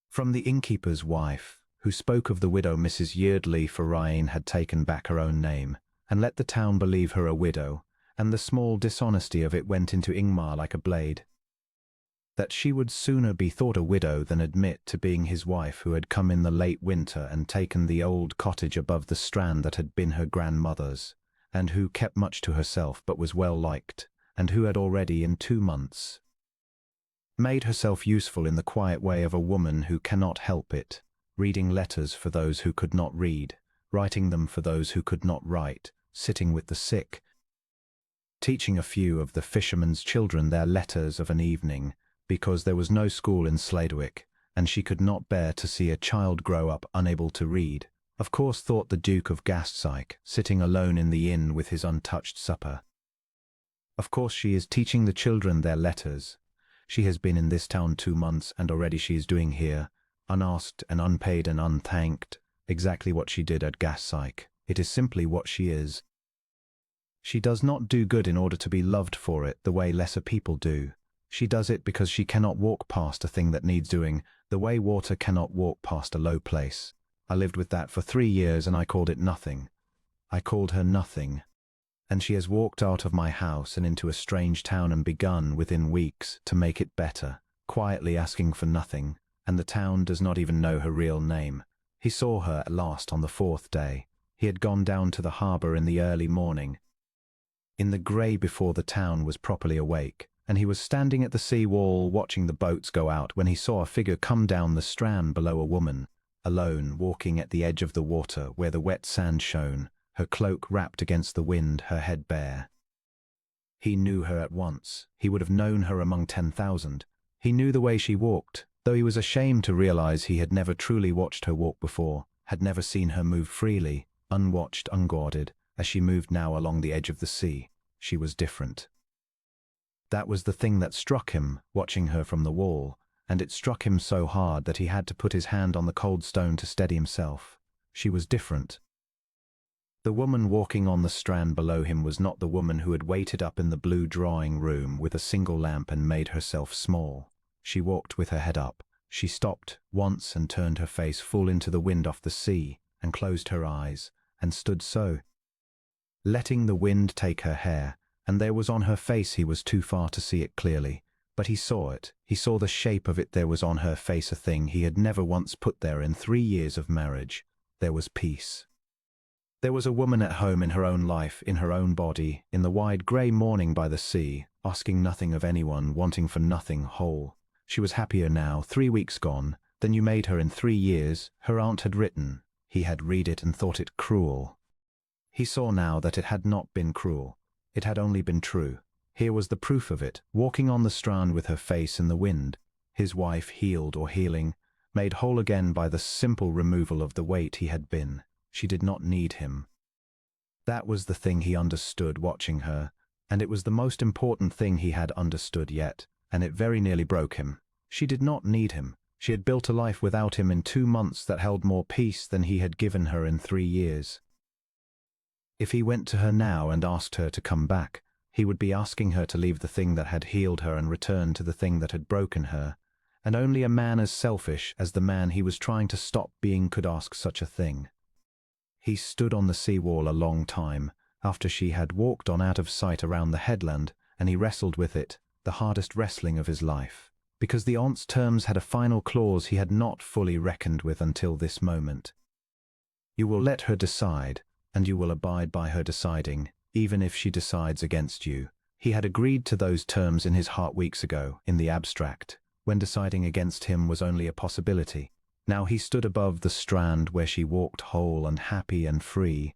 from the innkeeper's wife, who spoke of the widow Mrs. Yeardley, for Ryan had taken back her own name, and let the town believe her a widow, and the small dishonesty of it went into Ingmar like a blade. That she would sooner be thought a widow than admit to being his wife, who had come in the late winter and taken the old cottage above the Strand that had been her grandmother's, and who kept much to herself but was well liked, and who had already in 2 months made herself useful in the quiet way of a woman who cannot help it, reading letters for those who could not read, writing them for those who could not write, sitting with the sick, teaching a few of the fishermen's children their letters of an evening, because there was no school in Sladwick, and she could not bear to see a child grow up unable to read. Of course, thought the Duke of Gastsyke, sitting alone in the inn with his untouched supper. Of course she is teaching the children their letters. She has been in this town 2 months, and already she is doing here, unasked and unpaid and unthanked, exactly what she did at Gastsyke. It is simply what she is. She does not do good in order to be loved for it the way lesser people do. She does it because she cannot walk past a thing that needs doing, the way water cannot walk past a low place. I lived with that for 3 years, and I called it nothing. I called her nothing. And she has walked out of my house and into a strange town and begun, within weeks, to make it better, quietly asking for nothing, and the town does not even know her real name. He saw her at last on the 4th day. He had gone down to the harbour in the early morning, in the grey before the town was properly awake, and he was standing at the sea wall watching the boats go out when he saw a figure come down the strand below, a woman, alone, walking at the edge of the water where the wet sand shone, her cloak wrapped against the wind, her head bare. He knew her at once. He would have known her among 10,000. He knew the way she walked, though he was ashamed to realize he had never truly watched her walk before, had never seen her move freely, unwatched, unguarded, as she moved now along the edge of the sea. She was different. That was the thing that struck him, watching her from the wall, and it struck him so hard that he had to put his hand on the cold stone to steady himself. She was different. The woman walking on the strand below him was not the woman who had waited up in the blue drawing room with a single lamp and made herself small. She walked with her head up. She stopped once and turned her face full into the wind off the sea, and closed her eyes, and stood so, letting the wind take her hair, and there was on her face, he was too far to see it clearly, but he saw it. He saw the shape of it. There was on her face a thing he had never once put there in 3 years of marriage. There was peace. There was a woman at home in her own life, in her own body, in the wide grey morning by the sea, asking nothing of anyone, wanting for nothing, whole. She was happier now, 3 weeks gone, than you made her in 3 years, her aunt had written. He had read it and thought it cruel. He saw now that it had not been cruel. It had only been true. Here was the proof of it, walking on the strand with her face in the wind. His wife, healed or healing, made whole again by the simple removal of the weight he had been. She did not need him. That was the thing he understood watching her, and it was the most important thing he had understood yet, and it very nearly broke him. She did not need him. She had built a life without him in 2 months that held more peace than he had given her in 3 years. If he went to her now and asked her to come back, he would be asking her to leave the thing that had healed her and return to the thing that had broken her, and only a man as selfish as the man he was trying to stop being could ask such a thing. He stood on the seawall a long time, after she had walked on out of sight around the headland, and he wrestled with it, the hardest wrestling of his life, because the aunt's terms had a final clause he had not fully reckoned with until this moment. You will let her decide, and you will abide by her deciding, even if she decides against you. He had agreed to those terms in his heart weeks ago, in the abstract, when deciding against him was only a possibility. Now he stood above the strand where she walked whole and happy and free,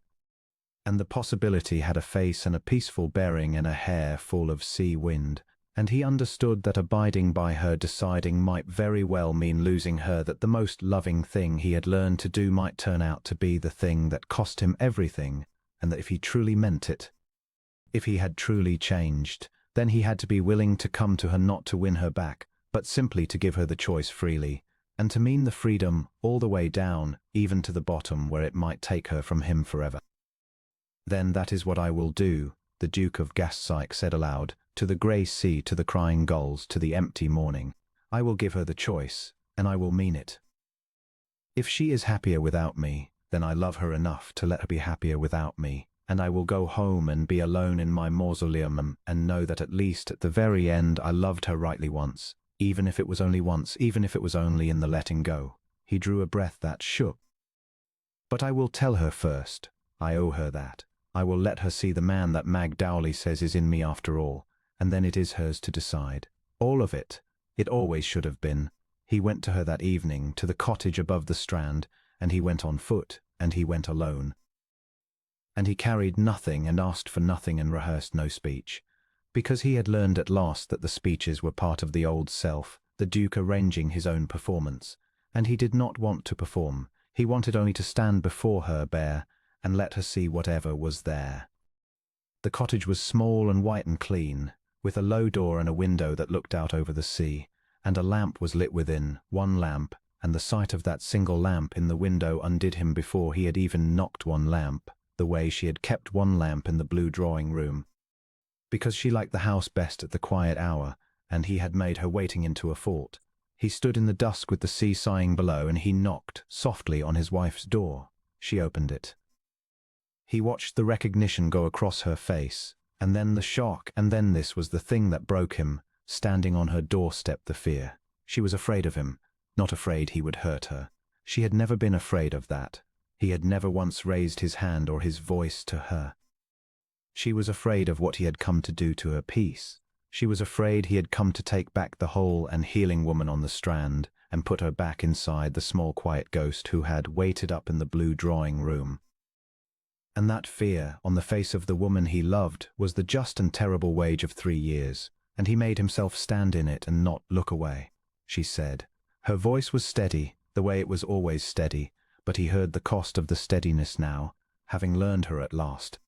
and the possibility had a face and a peaceful bearing and a hair full of sea wind, and he understood that abiding by her deciding might very well mean losing her, that the most loving thing he had learned to do might turn out to be the thing that cost him everything, and that if he truly meant it, if he had truly changed, then he had to be willing to come to her not to win her back, but simply to give her the choice freely, and to mean the freedom all the way down, even to the bottom where it might take her from him forever. Then that is what I will do, the Duke of Gassyke said aloud, to the grey sea, to the crying gulls, to the empty morning. I will give her the choice, and I will mean it. If she is happier without me, then I love her enough to let her be happier without me, and I will go home and be alone in my mausoleum and know that at least at the very end I loved her rightly once, even if it was only once, even if it was only in the letting go. He drew a breath that shook. But I will tell her first. I owe her that. I will let her see the man that Mag Dowley says is in me after all, and then it is hers to decide. All of it. It always should have been. He went to her that evening, to the cottage above the strand, and he went on foot, and he went alone. And he carried nothing and asked for nothing and rehearsed no speech, because he had learned at last that the speeches were part of the old self, the Duke arranging his own performance, and he did not want to perform. He wanted only to stand before her bare, and let her see whatever was there. The cottage was small and white and clean, with a low door and a window that looked out over the sea, and a lamp was lit within, one lamp, and the sight of that single lamp in the window undid him before he had even knocked one lamp, the way she had kept one lamp in the blue drawing-room, because she liked the house best at the quiet hour, and he had made her waiting into a fault. He stood in the dusk with the sea sighing below, and he knocked softly on his wife's door. She opened it. He watched the recognition go across her face, and then the shock, and then this was the thing that broke him, standing on her doorstep, the fear. She was afraid of him, not afraid he would hurt her. She had never been afraid of that. He had never once raised his hand or his voice to her. She was afraid of what he had come to do to her peace. She was afraid he had come to take back the whole and healing woman on the strand and put her back inside the small quiet ghost who had waited up in the blue drawing-room. And that fear on the face of the woman he loved was the just and terrible wage of 3 years, and he made himself stand in it and not look away. She said. Her voice was steady, the way it was always steady, but he heard the cost of the steadiness now, having learned her at last.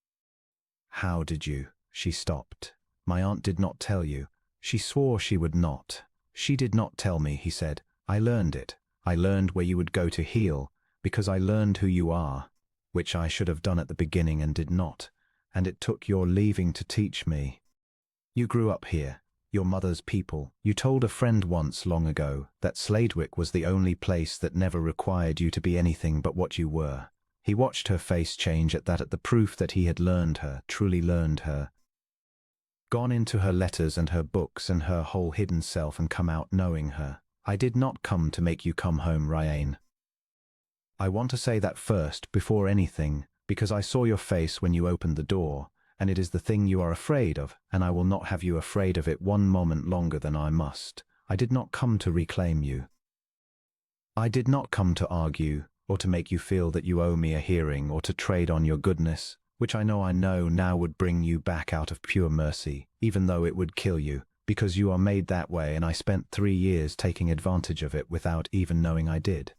How did you? She stopped. My aunt did not tell you. She swore she would not. She did not tell me, he said. I learned it. I learned where you would go to heal, because I learned who you are, which I should have done at the beginning and did not, and it took your leaving to teach me. You grew up here, your mother's people. You told a friend once long ago that Sladewick was the only place that never required you to be anything but what you were. He watched her face change at that, at the proof that he had learned her, truly learned her, gone into her letters and her books and her whole hidden self and come out knowing her. I did not come to make you come home, Ryan. I want to say that first, before anything, because I saw your face when you opened the door, and it is the thing you are afraid of, and I will not have you afraid of it one moment longer than I must. I did not come to reclaim you. I did not come to argue, or to make you feel that you owe me a hearing, or to trade on your goodness, which I know now would bring you back out of pure mercy, even though it would kill you, because you are made that way, and I spent 3 years taking advantage of it without even knowing I did.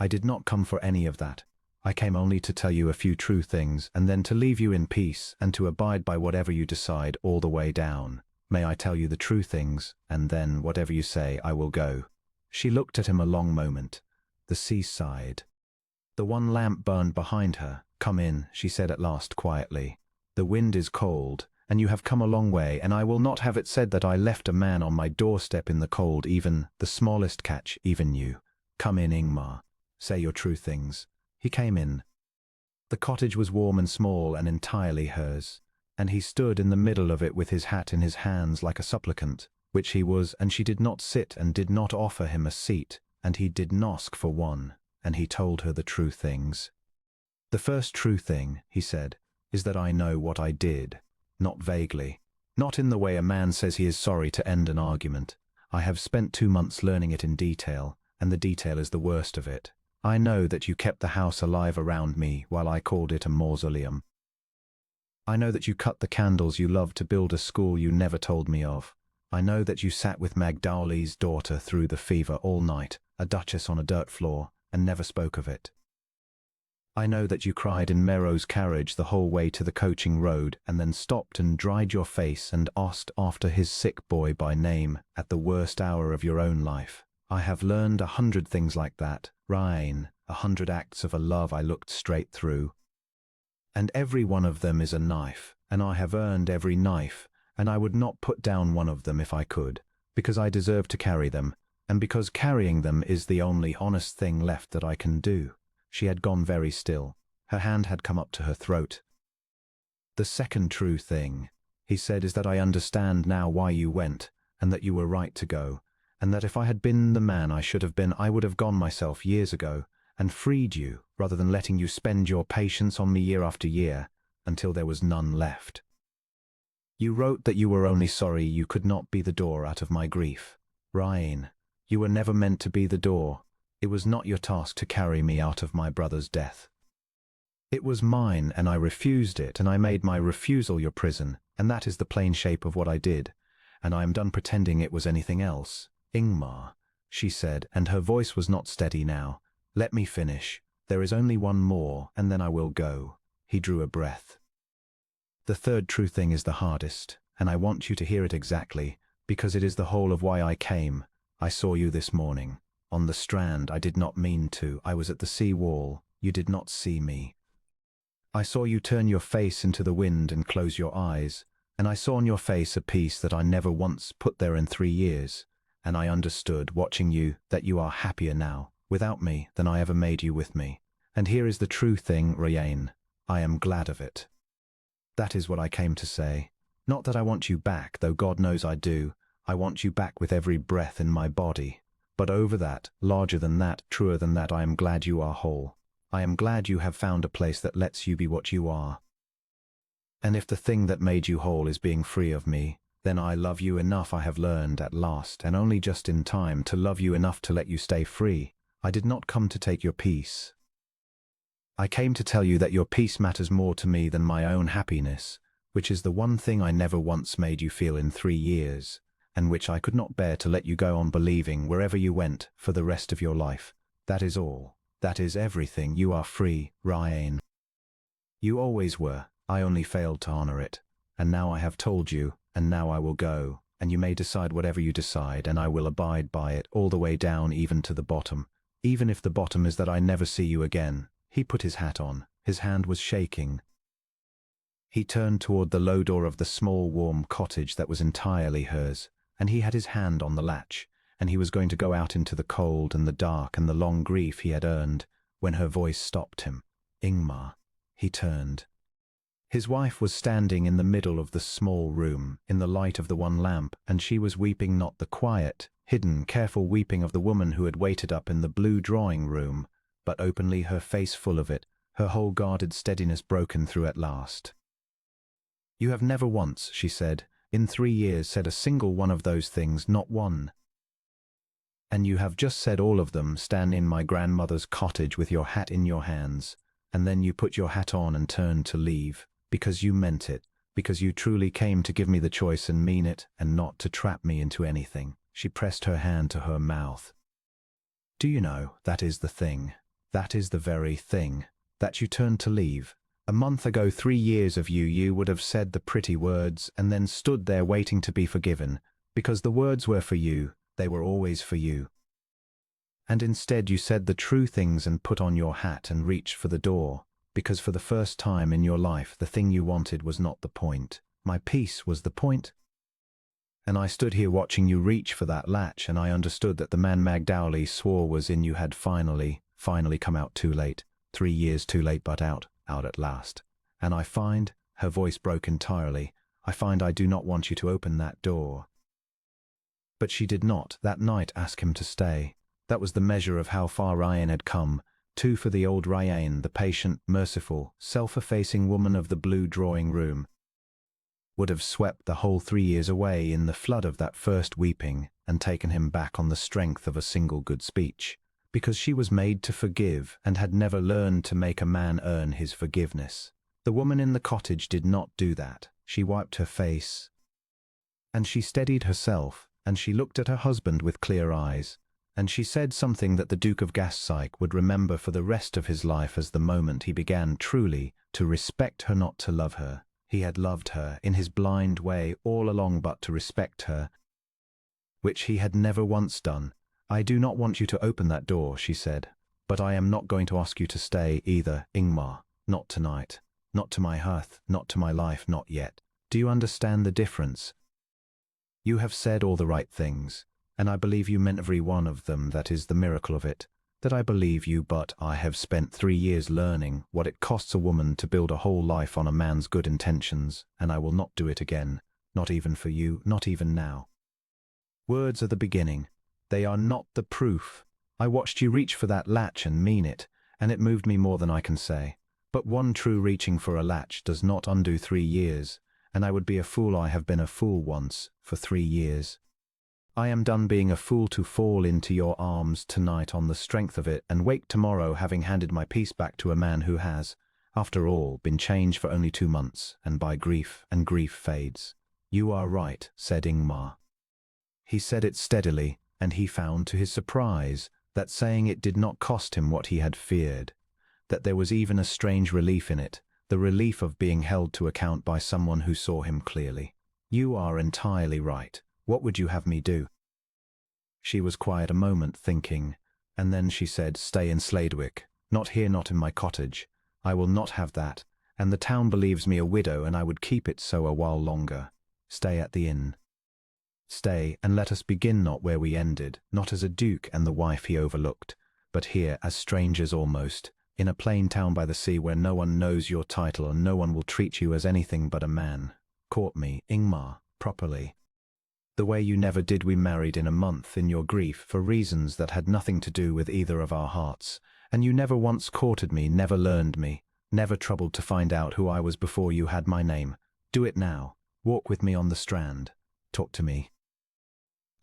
I did not come for any of that. I came only to tell you a few true things, and then to leave you in peace, and to abide by whatever you decide all the way down. May I tell you the true things, and then whatever you say I will go. She looked at him a long moment. The sea sighed. The one lamp burned behind her. Come in, she said at last quietly. The wind is cold, and you have come a long way, and I will not have it said that I left a man on my doorstep in the cold, even the smallest catch, even you. Come in, Ingmar. Say your true things. He came in. The cottage was warm and small and entirely hers, and he stood in the middle of it with his hat in his hands like a supplicant, which he was, and she did not sit and did not offer him a seat, and he did not ask for one, and he told her the true things. The first true thing, he said, is that I know what I did, not vaguely, not in the way a man says he is sorry to end an argument. I have spent 2 months learning it in detail, and the detail is the worst of it. I know that you kept the house alive around me while I called it a mausoleum. I know that you cut the candles you loved to build a school you never told me of. I know that you sat with Magdale's daughter through the fever all night, a duchess on a dirt floor, and never spoke of it. I know that you cried in Merrow's carriage the whole way to the coaching road and then stopped and dried your face and asked after his sick boy by name at the worst hour of your own life. I have learned 100 things like that, Ryan, 100 acts of a love I looked straight through. And every one of them is a knife, and I have earned every knife, and I would not put down one of them if I could, because I deserve to carry them, and because carrying them is the only honest thing left that I can do. She had gone very still. Her hand had come up to her throat. The second true thing, he said, is that I understand now why you went, and that you were right to go, and that if I had been the man I should have been, I would have gone myself years ago, and freed you, rather than letting you spend your patience on me year after year, until there was none left. You wrote that you were only sorry you could not be the door out of my grief. Ryan, you were never meant to be the door. It was not your task to carry me out of my brother's death. It was mine, and I refused it, and I made my refusal your prison, and that is the plain shape of what I did, and I am done pretending it was anything else. Ingmar, she said, and her voice was not steady now. Let me finish. There is only one more, and then I will go. He drew a breath. The third true thing is the hardest, and I want you to hear it exactly, because it is the whole of why I came. I saw you this morning. On the strand, I did not mean to. I was at the sea wall. You did not see me. I saw you turn your face into the wind and close your eyes, and I saw on your face a peace that I never once put there in 3 years, and I understood, watching you, that you are happier now, without me, than I ever made you with me. And here is the true thing, Ryan. I am glad of it. That is what I came to say. Not that I want you back, though God knows I do. I want you back with every breath in my body. But over that, larger than that, truer than that, I am glad you are whole. I am glad you have found a place that lets you be what you are. And if the thing that made you whole is being free of me, then I love you enough, I have learned at last, and only just in time, to love you enough to let you stay free. I did not come to take your peace. I came to tell you that your peace matters more to me than my own happiness, which is the one thing I never once made you feel in 3 years. And which I could not bear to let you go on believing wherever you went for the rest of your life. That is all. That is everything. You are free, Ryan. You always were. I only failed to honor it. And now I have told you, and now I will go, and you may decide whatever you decide, and I will abide by it all the way down, even to the bottom. Even if the bottom is that I never see you again. He put his hat on. His hand was shaking. He turned toward the low door of the small, warm cottage that was entirely hers. And he had his hand on the latch, and he was going to go out into the cold and the dark and the long grief he had earned, when her voice stopped him. Ingmar. He turned. His wife was standing in the middle of the small room, in the light of the one lamp, and she was weeping, not the quiet, hidden, careful weeping of the woman who had waited up in the blue drawing room, but openly, her face full of it, her whole guarded steadiness broken through at last. You have never once, she said, in 3 years said a single one of those things, not one. And you have just said all of them, stand in my grandmother's cottage with your hat in your hands, and then you put your hat on and turned to leave, because you meant it, because you truly came to give me the choice and mean it, and not to trap me into anything. She pressed her hand to her mouth. Do you know, that is the thing. That is the very thing. That you turned to leave. A month ago, 3 years of you would have said the pretty words and then stood there waiting to be forgiven, because the words were for you, they were always for you. And instead you said the true things and put on your hat and reached for the door, because for the first time in your life the thing you wanted was not the point. My peace was the point. And I stood here watching you reach for that latch, and I understood that the man Magdalene swore was in you had finally come out too late. 3 years too late, but out. out at last. And I find, her voice broke entirely, I find I do not want you to open that door. But she did not, that night, ask him to stay. That was the measure of how far Ryan had come. Too for the old Ryan, the patient, merciful, self-effacing woman of the blue drawing room, would have swept the whole 3 years away in the flood of that first weeping and taken him back on the strength of a single good speech, because she was made to forgive and had never learned to make a man earn his forgiveness. The woman in the cottage did not do that. She wiped her face, and she steadied herself, and she looked at her husband with clear eyes, and she said something that the Duke of Gassyke would remember for the rest of his life as the moment he began truly to respect her, not to love her. He had loved her in his blind way all along, but to respect her, which he had never once done. I do not want you to open that door, she said, but I am not going to ask you to stay either, Ingmar. Not tonight. Not to my hearth, not to my life, not yet. Do you understand the difference? You have said all the right things, and I believe you meant every one of them. That is the miracle of it, that I believe you, but I have spent 3 years learning what it costs a woman to build a whole life on a man's good intentions, and I will not do it again, not even for you, not even now. Words are the beginning. They are not the proof. I watched you reach for that latch and mean it, and it moved me more than I can say. But one true reaching for a latch does not undo 3 years, and I would be a fool. I have been a fool once, for 3 years. I am done being a fool to fall into your arms tonight on the strength of it and wake tomorrow having handed my peace back to a man who has, after all, been changed for only 2 months, and by grief, and grief fades. You are right, said Ingmar. He said it steadily, and he found to his surprise that saying it did not cost him what he had feared, that there was even a strange relief in it, the relief of being held to account by someone who saw him clearly. You are entirely right. What would you have me do? She was quiet a moment, thinking, and then she said, stay in Sladewick. Not here, not in my cottage. I will not have that, and the town believes me a widow, and I would keep it so a while longer. Stay at the inn. Stay, and let us begin not where we ended, not as a duke and the wife he overlooked, but here as strangers almost, in a plain town by the sea where no one knows your title and no one will treat you as anything but a man. Court me, Ingmar, properly. The way you never did. We married in a month in your grief for reasons that had nothing to do with either of our hearts, and you never once courted me, never learned me, never troubled to find out who I was before you had my name. Do it now. Walk with me on the Strand. Talk to me.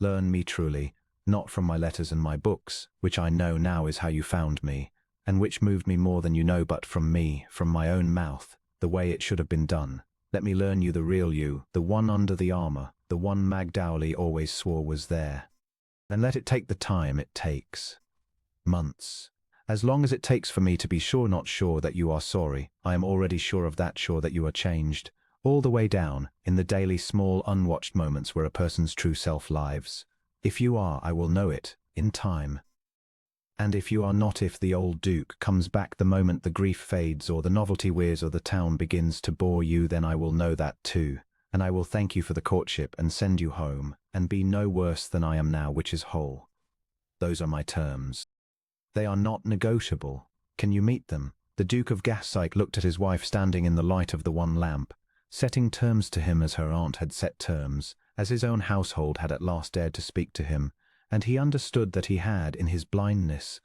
Learn me truly, not from my letters and my books, which I know now is how you found me, and which moved me more than you know, but from me, from my own mouth, the way it should have been done. Let me learn you, the real you, the one under the armor, the one Mag Dowley always swore was there. And let it take the time it takes. Months. As long as it takes for me to be sure, not sure that you are sorry. I am already sure of that, sure that you are changed. All the way down, in the daily small unwatched moments where a person's true self lives. If you are, I will know it, in time. And if you are not, if the old Duke comes back the moment the grief fades or the novelty wears or the town begins to bore you, then I will know that too. And I will thank you for the courtship and send you home, and be no worse than I am now, which is whole. Those are my terms. They are not negotiable. Can you meet them? The Duke of Gassyke looked at his wife standing in the light of the one lamp, setting terms to him as her aunt had set terms, as his own household had at last dared to speak to him, and he understood that he had, in his blindness,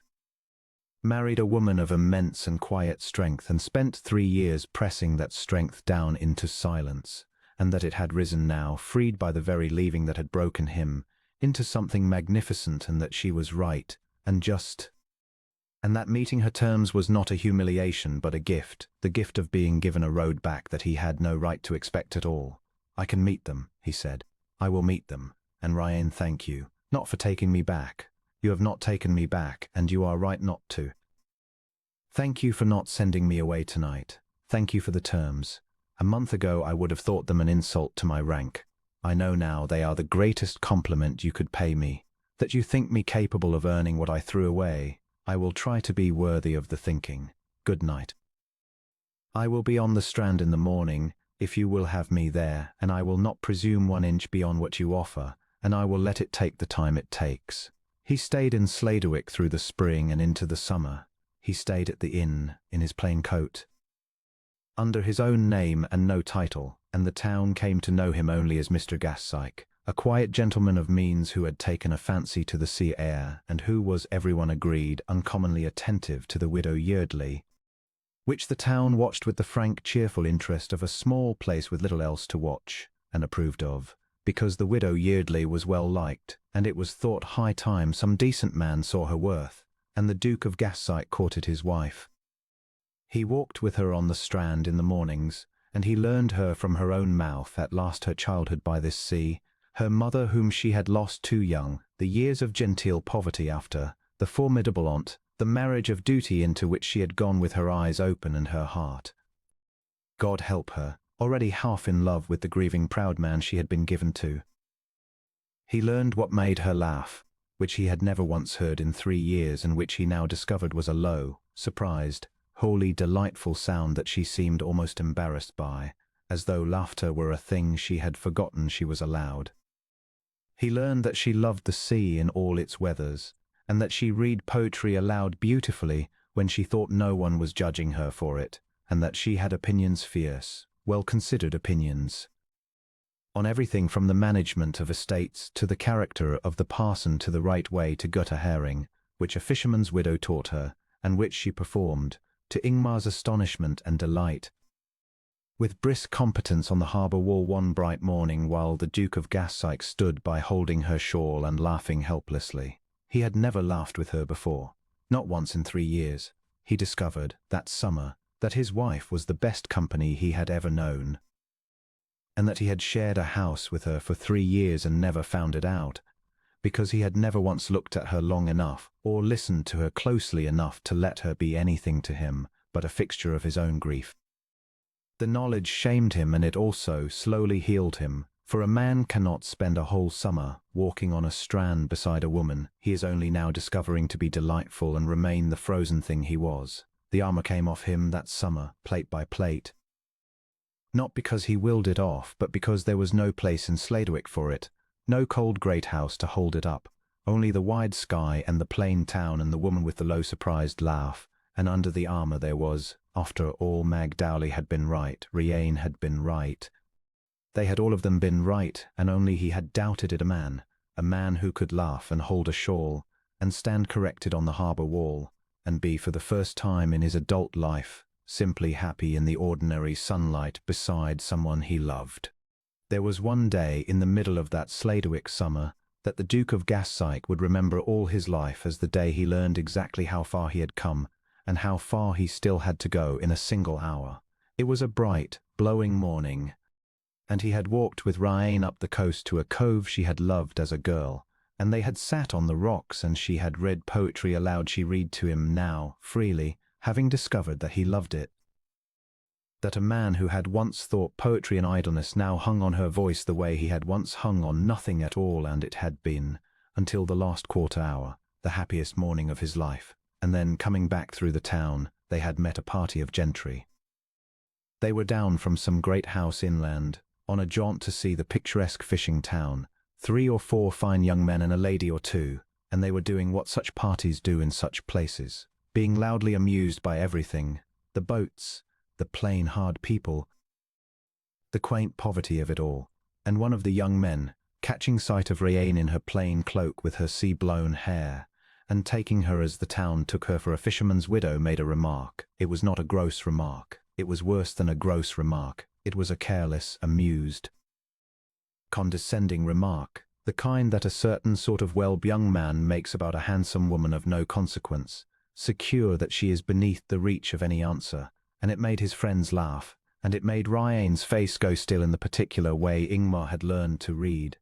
married a woman of immense and quiet strength, and spent 3 years pressing that strength down into silence, and that it had risen now, freed by the very leaving that had broken him, into something magnificent, and that she was right and just, and that meeting her terms was not a humiliation but a gift, the gift of being given a road back that he had no right to expect at all. I can meet them, he said. I will meet them, and Ryan, thank you, not for taking me back. You have not taken me back, and you are right not to. Thank you for not sending me away tonight. Thank you for the terms. A month ago I would have thought them an insult to my rank. I know now they are the greatest compliment you could pay me, that you think me capable of earning what I threw away. I will try to be worthy of the thinking. Good night. I will be on the Strand in the morning, if you will have me there, and I will not presume 1 inch beyond what you offer, and I will let it take the time it takes. He stayed in Sladewick through the spring and into the summer. He stayed at the inn, in his plain coat, under his own name and no title, and the town came to know him only as Mr. Gassyke, a quiet gentleman of means who had taken a fancy to the sea air, and who was, everyone agreed, uncommonly attentive to the widow Yeardley, which the town watched with the frank, cheerful interest of a small place with little else to watch, and approved of, because the widow Yeardley was well liked, and it was thought high time some decent man saw her worth, and the Duke of Gassyke courted his wife. He walked with her on the strand in the mornings, and he learned her from her own mouth at last her childhood by this sea, her mother whom she had lost too young, the years of genteel poverty after, the formidable aunt, the marriage of duty into which she had gone with her eyes open and her heart. God help her, already half in love with the grieving proud man she had been given to. He learned what made her laugh, which he had never once heard in 3 years, and which he now discovered was a low, surprised, wholly delightful sound that she seemed almost embarrassed by, as though laughter were a thing she had forgotten she was allowed. He learned that she loved the sea in all its weathers, and that she read poetry aloud beautifully when she thought no one was judging her for it, and that she had opinions fierce, well-considered opinions, on everything from the management of estates to the character of the parson to the right way to gut a herring, which a fisherman's widow taught her, and which she performed, to Ingmar's astonishment and delight, with brisk competence on the harbour wall one bright morning while the Duke of Gassyke stood by holding her shawl and laughing helplessly. He had never laughed with her before, not once in 3 years. He discovered, that summer, that his wife was the best company he had ever known, and that he had shared a house with her for 3 years and never found it out, because he had never once looked at her long enough or listened to her closely enough to let her be anything to him but a fixture of his own grief. The knowledge shamed him, and it also slowly healed him, for a man cannot spend a whole summer walking on a strand beside a woman he is only now discovering to be delightful and remain the frozen thing he was. The armour came off him that summer, plate by plate, not because he willed it off, but because there was no place in Sladwick for it, no cold great house to hold it up, only the wide sky and the plain town and the woman with the low surprised laugh, and under the armour there was, after all, Mag Dowley had been right, Riane had been right. They had all of them been right, and only he had doubted it. A man who could laugh and hold a shawl, and stand corrected on the harbour wall, and be for the first time in his adult life simply happy in the ordinary sunlight beside someone he loved. There was one day in the middle of that Sladwick summer that the Duke of Gassyke would remember all his life as the day he learned exactly how far he had come, and how far he still had to go in a single hour. It was a bright, blowing morning, and he had walked with Riane up the coast to a cove she had loved as a girl, and they had sat on the rocks, and she had read poetry aloud. She read to him now, freely, having discovered that he loved it. That a man who had once thought poetry an idleness now hung on her voice the way he had once hung on nothing at all, and it had been, until the last quarter hour, the happiest morning of his life. And then, coming back through the town, they had met a party of gentry. They were down from some great house inland, on a jaunt to see the picturesque fishing town, 3 or 4 fine young men and a lady or two, and they were doing what such parties do in such places, being loudly amused by everything, the boats, the plain hard people, the quaint poverty of it all, and one of the young men, catching sight of Riane in her plain cloak with her sea-blown hair, and taking her as the town took her for a fisherman's widow, made a remark. It was not a gross remark. It was worse than a gross remark. It was a careless, amused, condescending remark, the kind that a certain sort of well young man makes about a handsome woman of no consequence, secure that she is beneath the reach of any answer, and it made his friends laugh, and it made Riane's face go still in the particular way Ingmar had learned to read.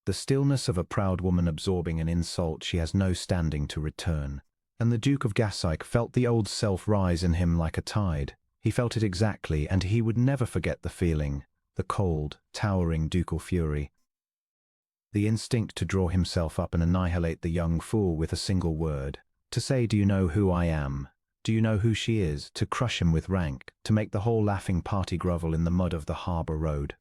The stillness of a proud woman absorbing an insult she has no standing to return, and the Duke of Gassyke felt the old self rise in him like a tide. He felt it exactly, and he would never forget the feeling, the cold, towering ducal fury, the instinct to draw himself up and annihilate the young fool with a single word, to say, "Do you know who I am? Do you know who she is?" to crush him with rank, to make the whole laughing party grovel in the mud of the harbour road.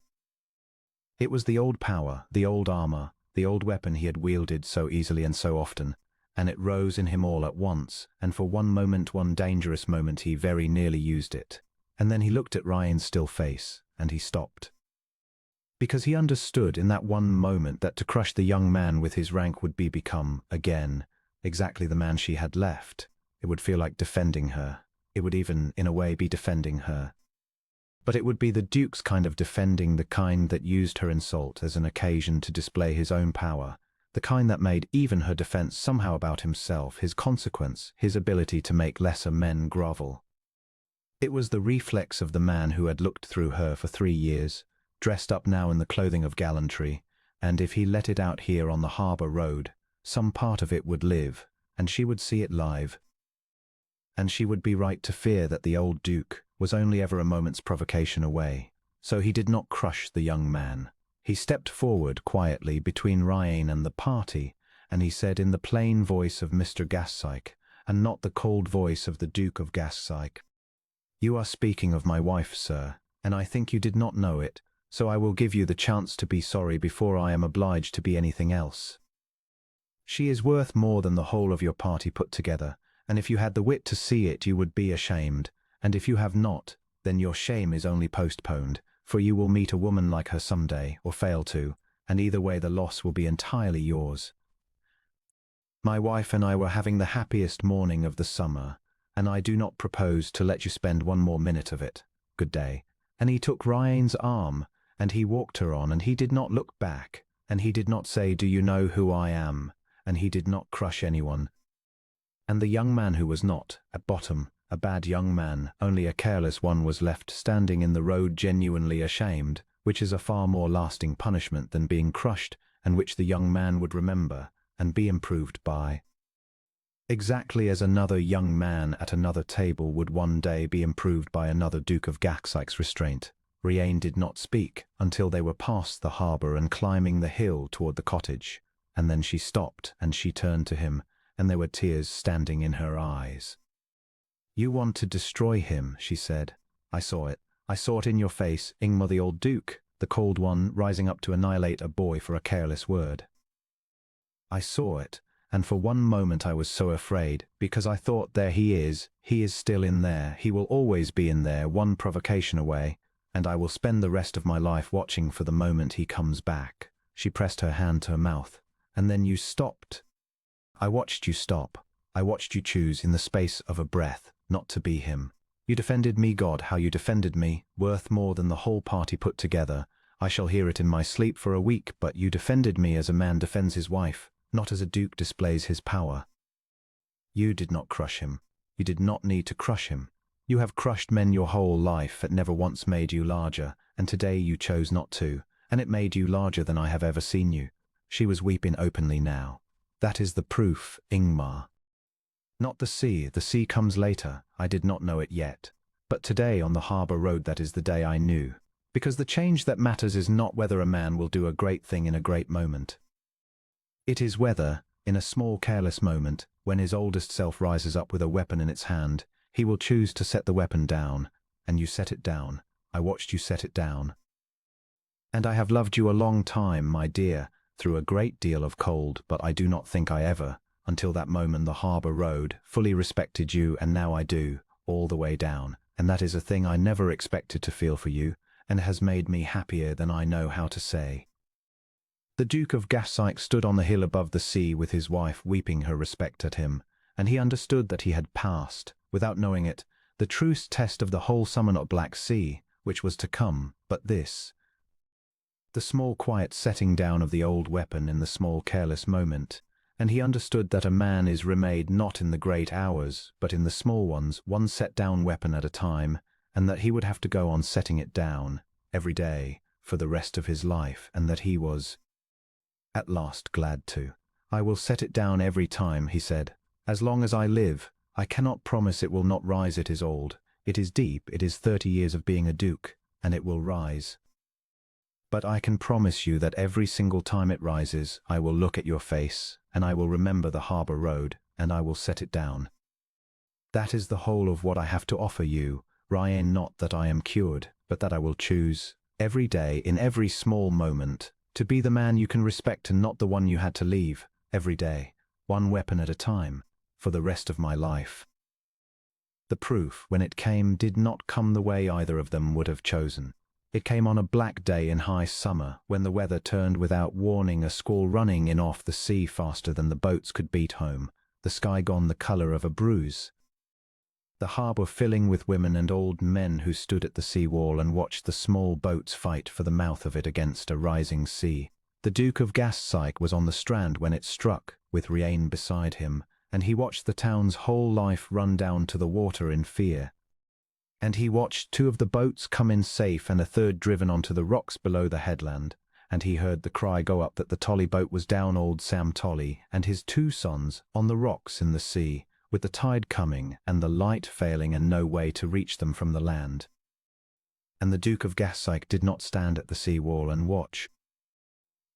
It was the old power, the old armour, the old weapon he had wielded so easily and so often, and it rose in him all at once, and for one moment, one dangerous moment, he very nearly used it. And then he looked at Ryan's still face, and he stopped. Because he understood in that one moment that to crush the young man with his rank would be become, again, exactly the man she had left. It would feel like defending her. It would even, in a way, be defending her. But it would be the Duke's kind of defending, the kind that used her insult as an occasion to display his own power, the kind that made even her defense somehow about himself, his consequence, his ability to make lesser men grovel. It was the reflex of the man who had looked through her for 3 years, dressed up now in the clothing of gallantry, and if he let it out here on the harbour road, some part of it would live, and she would see it live. And she would be right to fear that the old Duke was only ever a moment's provocation away. So he did not crush the young man. He stepped forward quietly between Ryan and the party, and he said in the plain voice of Mr. Gassyke, and not the cold voice of the Duke of Gassyke, "You are speaking of my wife, sir, and I think you did not know it, so I will give you the chance to be sorry before I am obliged to be anything else. She is worth more than the whole of your party put together, and if you had the wit to see it you would be ashamed, and if you have not, then your shame is only postponed, for you will meet a woman like her some day, or fail to, and either way the loss will be entirely yours. My wife and I were having the happiest morning of the summer, and I do not propose to let you spend one more minute of it. Good day." And he took Ryan's arm, and he walked her on, and he did not look back, and he did not say, "Do you know who I am?" and he did not crush anyone. And the young man who was not, at bottom, a bad young man, only a careless one, was left standing in the road genuinely ashamed, which is a far more lasting punishment than being crushed, and which the young man would remember and be improved by. Exactly as another young man at another table would one day be improved by another Duke of Gassyke's restraint. Ryan did not speak until they were past the harbour and climbing the hill toward the cottage, and then she stopped and she turned to him, and there were tears standing in her eyes. "You want to destroy him," she said. "I saw it. I saw it in your face, Ingmar the old Duke, the cold one rising up to annihilate a boy for a careless word. I saw it, and for one moment I was so afraid, because I thought, there he is still in there, he will always be in there, one provocation away, and I will spend the rest of my life watching for the moment he comes back." She pressed her hand to her mouth. "And then you stopped. I watched you stop. I watched you choose in the space of a breath not to be him. You defended me, God, how you defended me, worth more than the whole party put together. I shall hear it in my sleep for a week, but you defended me as a man defends his wife, not as a duke displays his power. You did not crush him. You did not need to crush him. You have crushed men your whole life. It never once made you larger, and today you chose not to, and it made you larger than I have ever seen you." She was weeping openly now. "That is the proof, Ingmar. Not the sea comes later, I did not know it yet. But today on the harbour road, that is the day I knew. Because the change that matters is not whether a man will do a great thing in a great moment. It is whether, in a small careless moment, when his oldest self rises up with a weapon in its hand, he will choose to set the weapon down, and you set it down. I watched you set it down. And I have loved you a long time, my dear, through a great deal of cold, but I do not think I ever, until that moment the harbour road, fully respected you, and now I do, all the way down, and that is a thing I never expected to feel for you, and has made me happier than I know how to say." The Duke of Gassyke stood on the hill above the sea with his wife weeping her respect at him, and he understood that he had passed, without knowing it, the truest test of the whole summer not Black Sea, which was to come, but this. The small quiet setting down of the old weapon in the small careless moment, and he understood that a man is remade not in the great hours, but in the small ones, one set down weapon at a time, and that he would have to go on setting it down, every day, for the rest of his life, and that he was, at last, glad to. "I will set it down every time," he said. "As long as I live, I cannot promise it will not rise. It is old, it is deep, it is 30 years of being a duke, and it will rise. But I can promise you that every single time it rises, I will look at your face, and I will remember the harbour road, and I will set it down. That is the whole of what I have to offer you, Ryan, not that I am cured, but that I will choose, every day, in every small moment, to be the man you can respect and not the one you had to leave, every day, one weapon at a time, for the rest of my life." The proof, when it came, did not come the way either of them would have chosen. It came on a black day in high summer, when the weather turned without warning, a squall running in off the sea faster than the boats could beat home, the sky gone the color of a bruise. The harbour filling with women and old men who stood at the sea-wall and watched the small boats fight for the mouth of it against a rising sea. The Duke of Gassyke was on the strand when it struck, with Riain beside him, and he watched the town's whole life run down to the water in fear. And he watched 2 of the boats come in safe and a third driven onto the rocks below the headland, and he heard the cry go up that the Tolly boat was down, old Sam Tolly and his 2 sons, on the rocks in the sea, with the tide coming and the light failing and no way to reach them from the land. And the Duke of Gassyke did not stand at the sea-wall and watch.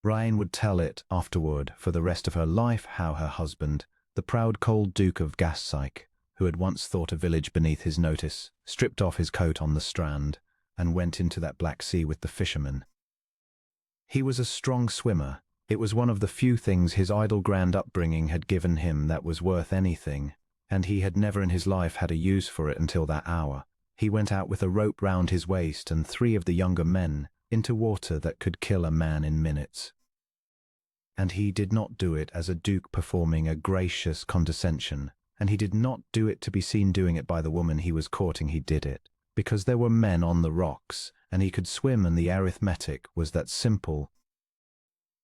Riain would tell it afterward for the rest of her life how her husband, the proud cold Duke of Gassyke, who had once thought a village beneath his notice, stripped off his coat on the strand and went into that black sea with the fishermen. He was a strong swimmer. It was one of the few things his idle grand upbringing had given him that was worth anything, and he had never in his life had a use for it until that hour. He went out with a rope round his waist and 3 of the younger men into water that could kill a man in minutes. And he did not do it as a duke performing a gracious condescension, and he did not do it to be seen doing it by the woman he was courting. He did it because there were men on the rocks, and he could swim, and the arithmetic was that simple.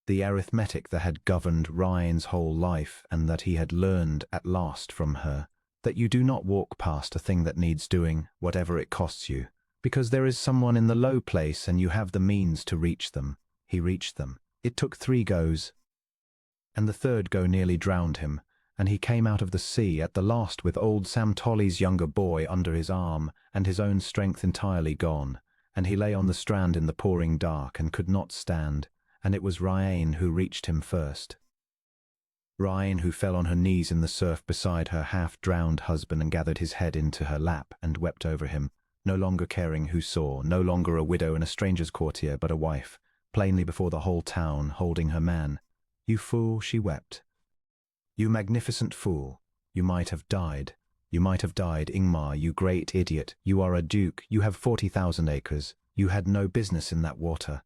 The arithmetic that had governed Riain's whole life, and that he had learned at last from her, that you do not walk past a thing that needs doing, whatever it costs you, because there is someone in the low place and you have the means to reach them. He reached them. It took 3 goes, and the 3rd go nearly drowned him, and he came out of the sea at the last with old Sam Tolly's younger boy under his arm and his own strength entirely gone, and he lay on the strand in the pouring dark and could not stand, and it was Riain who reached him first. Riain, who fell on her knees in the surf beside her half-drowned husband and gathered his head into her lap and wept over him, no longer caring who saw, no longer a widow and a stranger's courtier, but a wife, plainly before the whole town, holding her man. "You fool," she wept. "You magnificent fool. You might have died. You might have died, Ingmar, you great idiot. You are a duke. You have 40,000 acres. You had no business in that water."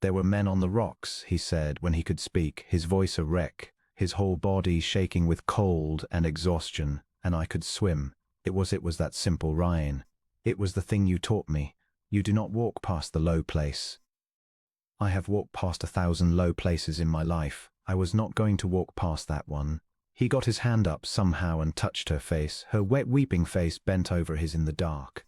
"There were men on the rocks," he said when he could speak, his voice a wreck, his whole body shaking with cold and exhaustion, "and I could swim. It was that simple, Riain. It was the thing you taught me. You do not walk past the low place." "I have walked past 1,000 low places in my life. I was not going to walk past that one." He got his hand up somehow and touched her face, her wet weeping face bent over his in the dark.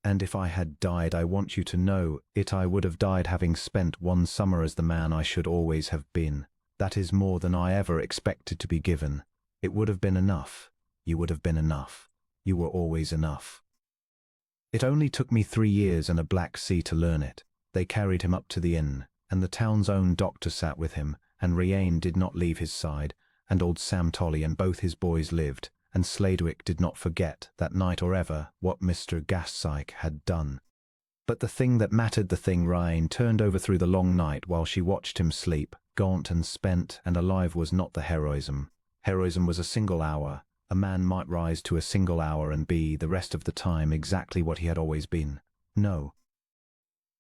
"And if I had died, I want you to know it, I would have died having spent 1 summer as the man I should always have been. That is more than I ever expected to be given. It would have been enough. You would have been enough. You were always enough. It only took me 3 years and a black sea to learn it." They carried him up to the inn, and the town's own doctor sat with him, and Riain did not leave his side, and old Sam Tolly and both his boys lived, and Sladwick did not forget that night or ever what Mr. Gassyke had done. But the thing that mattered, the thing Riain turned over through the long night while she watched him sleep, gaunt and spent and alive, was not the heroism. Heroism was a single hour. A man might rise to a single hour and be, the rest of the time, exactly what he had always been. No.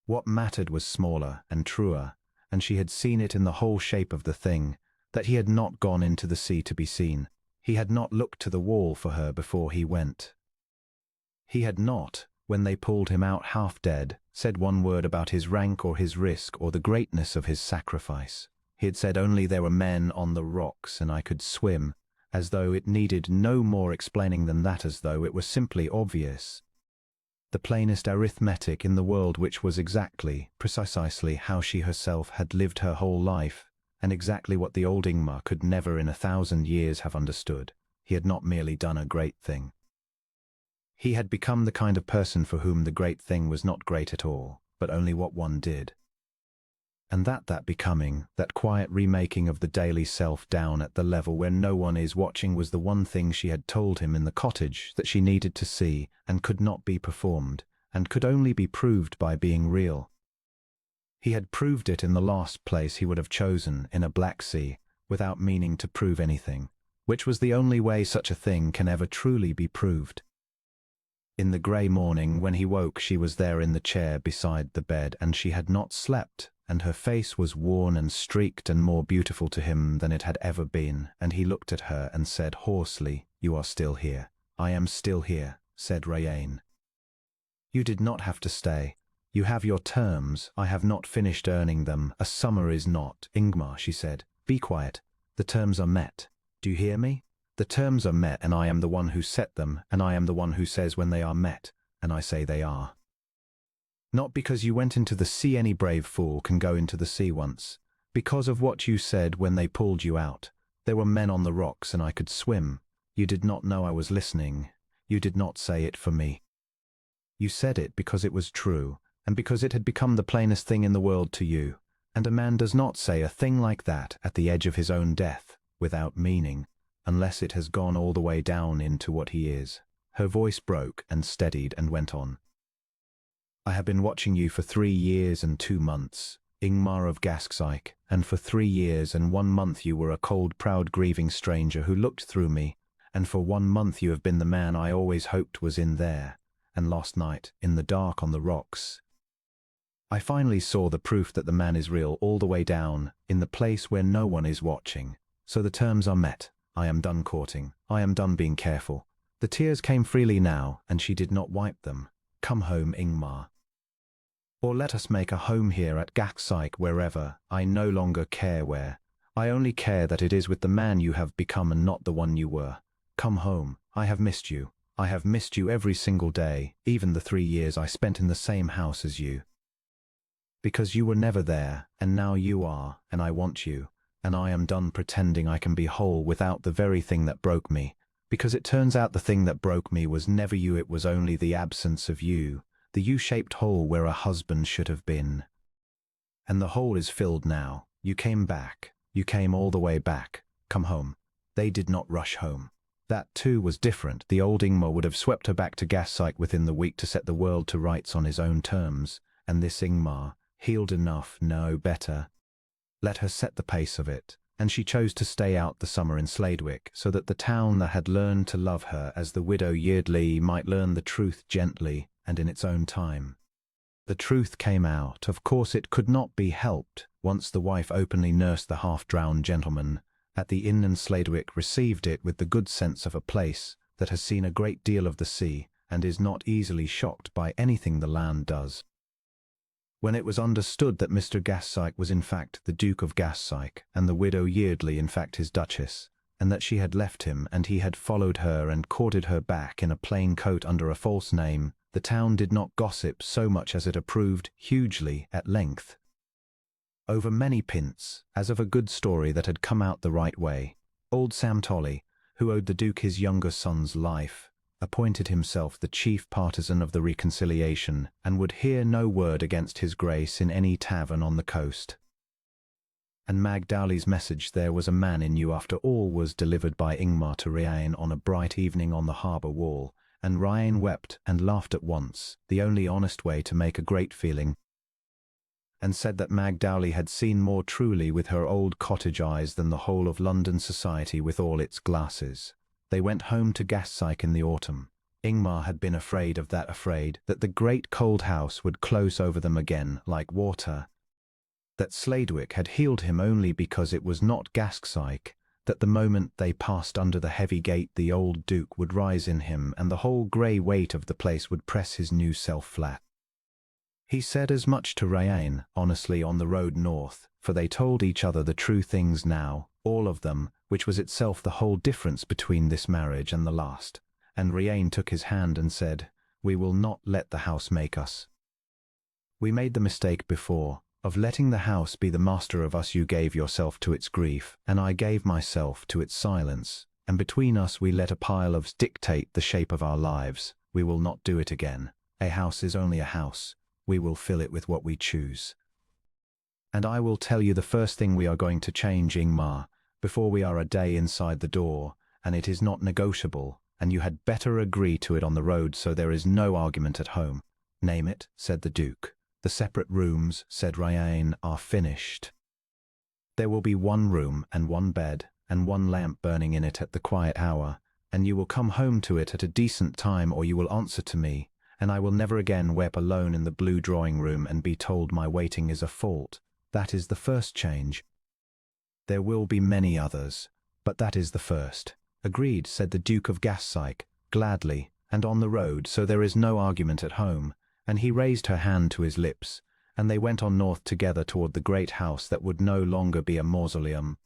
What mattered was smaller and truer, and she had seen it in the whole shape of the thing, that he had not gone into the sea to be seen. He had not looked to the wall for her before he went. He had not, when they pulled him out half dead, said one word about his rank or his risk or the greatness of his sacrifice. He had said only there were men on the rocks and I could swim, as though it needed no more explaining than that, as though it were simply obvious. The plainest arithmetic in the world, which was exactly, precisely how she herself had lived her whole life, and exactly what the old Ingmar could never in 1,000 years have understood. He had not merely done a great thing. He had become the kind of person for whom the great thing was not great at all, but only what one did. And that becoming, that quiet remaking of the daily self down at the level where no one is watching, was the one thing she had told him in the cottage that she needed to see and could not be performed, and could only be proved by being real. He had proved it in the last place he would have chosen, in a black sea, without meaning to prove anything. which was the only way such a thing can ever truly be proved. In the grey morning, when he woke, she was there in the chair beside the bed, and she had not slept, and her face was worn and streaked and more beautiful to him than it had ever been, and he looked at her and said hoarsely, "You are still here." "I am still here," said Rayanne. "You did not have to stay. You have your terms. I have not finished earning them. A summer is not." "Ingmar," she said, "be quiet. The terms are met. Do you hear me? The terms are met, and I am the one who set them, and I am the one who says when they are met, and I say they are. Not because you went into the sea. Any brave fool can go into the sea once. Because of what you said when they pulled you out. There were men on the rocks, and I could swim. You did not know I was listening. You did not say it for me. You said it because it was true, and because it had become the plainest thing in the world to you. And a man does not say a thing like that at the edge of his own death, without meaning, unless it has gone all the way down into what he is." Her voice broke and steadied and went on. "I have been watching you for 3 years and 2 months, Ingmar of Gasksyke, and for 3 years and 1 month you were a cold, proud, grieving stranger who looked through me, and for 1 month you have been the man I always hoped was in there, and last night, in the dark on the rocks, I finally saw the proof that the man is real all the way down, in the place where no one is watching. So the terms are met. I am done courting. I am done being careful." The tears came freely now, and she did not wipe them. "Come home, Ingmar. Or let us make a home here at Gasksyke, wherever. I no longer care where. I only care that it is with the man you have become and not the one you were. Come home. I have missed you. I have missed you every single day, even the 3 years I spent in the same house as you. Because you were never there, and now you are, and I want you, and I am done pretending I can be whole without the very thing that broke me, because it turns out the thing that broke me was never you, it was only the absence of you, the U-shaped hole where a husband should have been. And the hole is filled now. You came back. You came all the way back. Come home." They did not rush home. That too was different. The old Ingmar would have swept her back to Gasksyke within the week to set the world to rights on his own terms, and this Ingmar, healed enough, no better, let her set the pace of it, and she chose to stay out the summer in Sladewick, so that the town that had learned to love her as the widow Yeardley might learn the truth gently and in its own time. The truth came out. Of course it could not be helped. Once the wife openly nursed the half-drowned gentleman at the inn, and Sladewick received it with the good sense of a place that has seen a great deal of the sea and is not easily shocked by anything the land does. When it was understood that Mr. Gasksyke was in fact the Duke of Gasksyke, and the widow Yeardley in fact his Duchess, and that she had left him and he had followed her and courted her back in a plain coat under a false name, the town did not gossip so much as it approved hugely at length, over many pints, as of a good story that had come out the right way. Old Sam Tolley, who owed the Duke his younger son's life, appointed himself the chief partisan of the reconciliation, and would hear no word against his grace in any tavern on the coast. And Mag Dowley's message, "There was a man in you after all," was delivered by Ingmar to Rayanne on a bright evening on the harbour wall, and Rayanne wept and laughed at once, the only honest way to make a great feeling, and said that Mag Dowley had seen more truly with her old cottage eyes than the whole of London society with all its glasses. They went home to Gasksyke in the autumn. Ingmar had been afraid that the great cold house would close over them again like water, that Sladewick had healed him only because it was not Gasksyke, that the moment they passed under the heavy gate the old Duke would rise in him and the whole grey weight of the place would press his new self flat. He said as much to Rayanne, honestly, on the road north, for they told each other the true things now, all of them, which was itself the whole difference between this marriage and the last. And Rayanne took his hand and said, "We will not let the house make us. We made the mistake before, of letting the house be the master of us. You gave yourself to its grief, and I gave myself to its silence, and between us we let a pile of dictate the shape of our lives. We will not do it again. A house is only a house. We will fill it with what we choose. And I will tell you the first thing we are going to change, Ingmar, before we are a day inside the door, and it is not negotiable, and you had better agree to it on the road so there is no argument at home." "Name it," said the Duke. "The separate rooms," said Rayanne, "are finished. There will be one room and one bed, and one lamp burning in it at the quiet hour, and you will come home to it at a decent time, or you will answer to me, and I will never again weep alone in the blue drawing-room and be told my waiting is a fault. That is the first change. There will be many others, but that is the first." "Agreed," said the Duke of Gassyke, gladly, "and on the road, so there is no argument at home." And he raised her hand to his lips, and they went on north together toward the great house that would no longer be a mausoleum.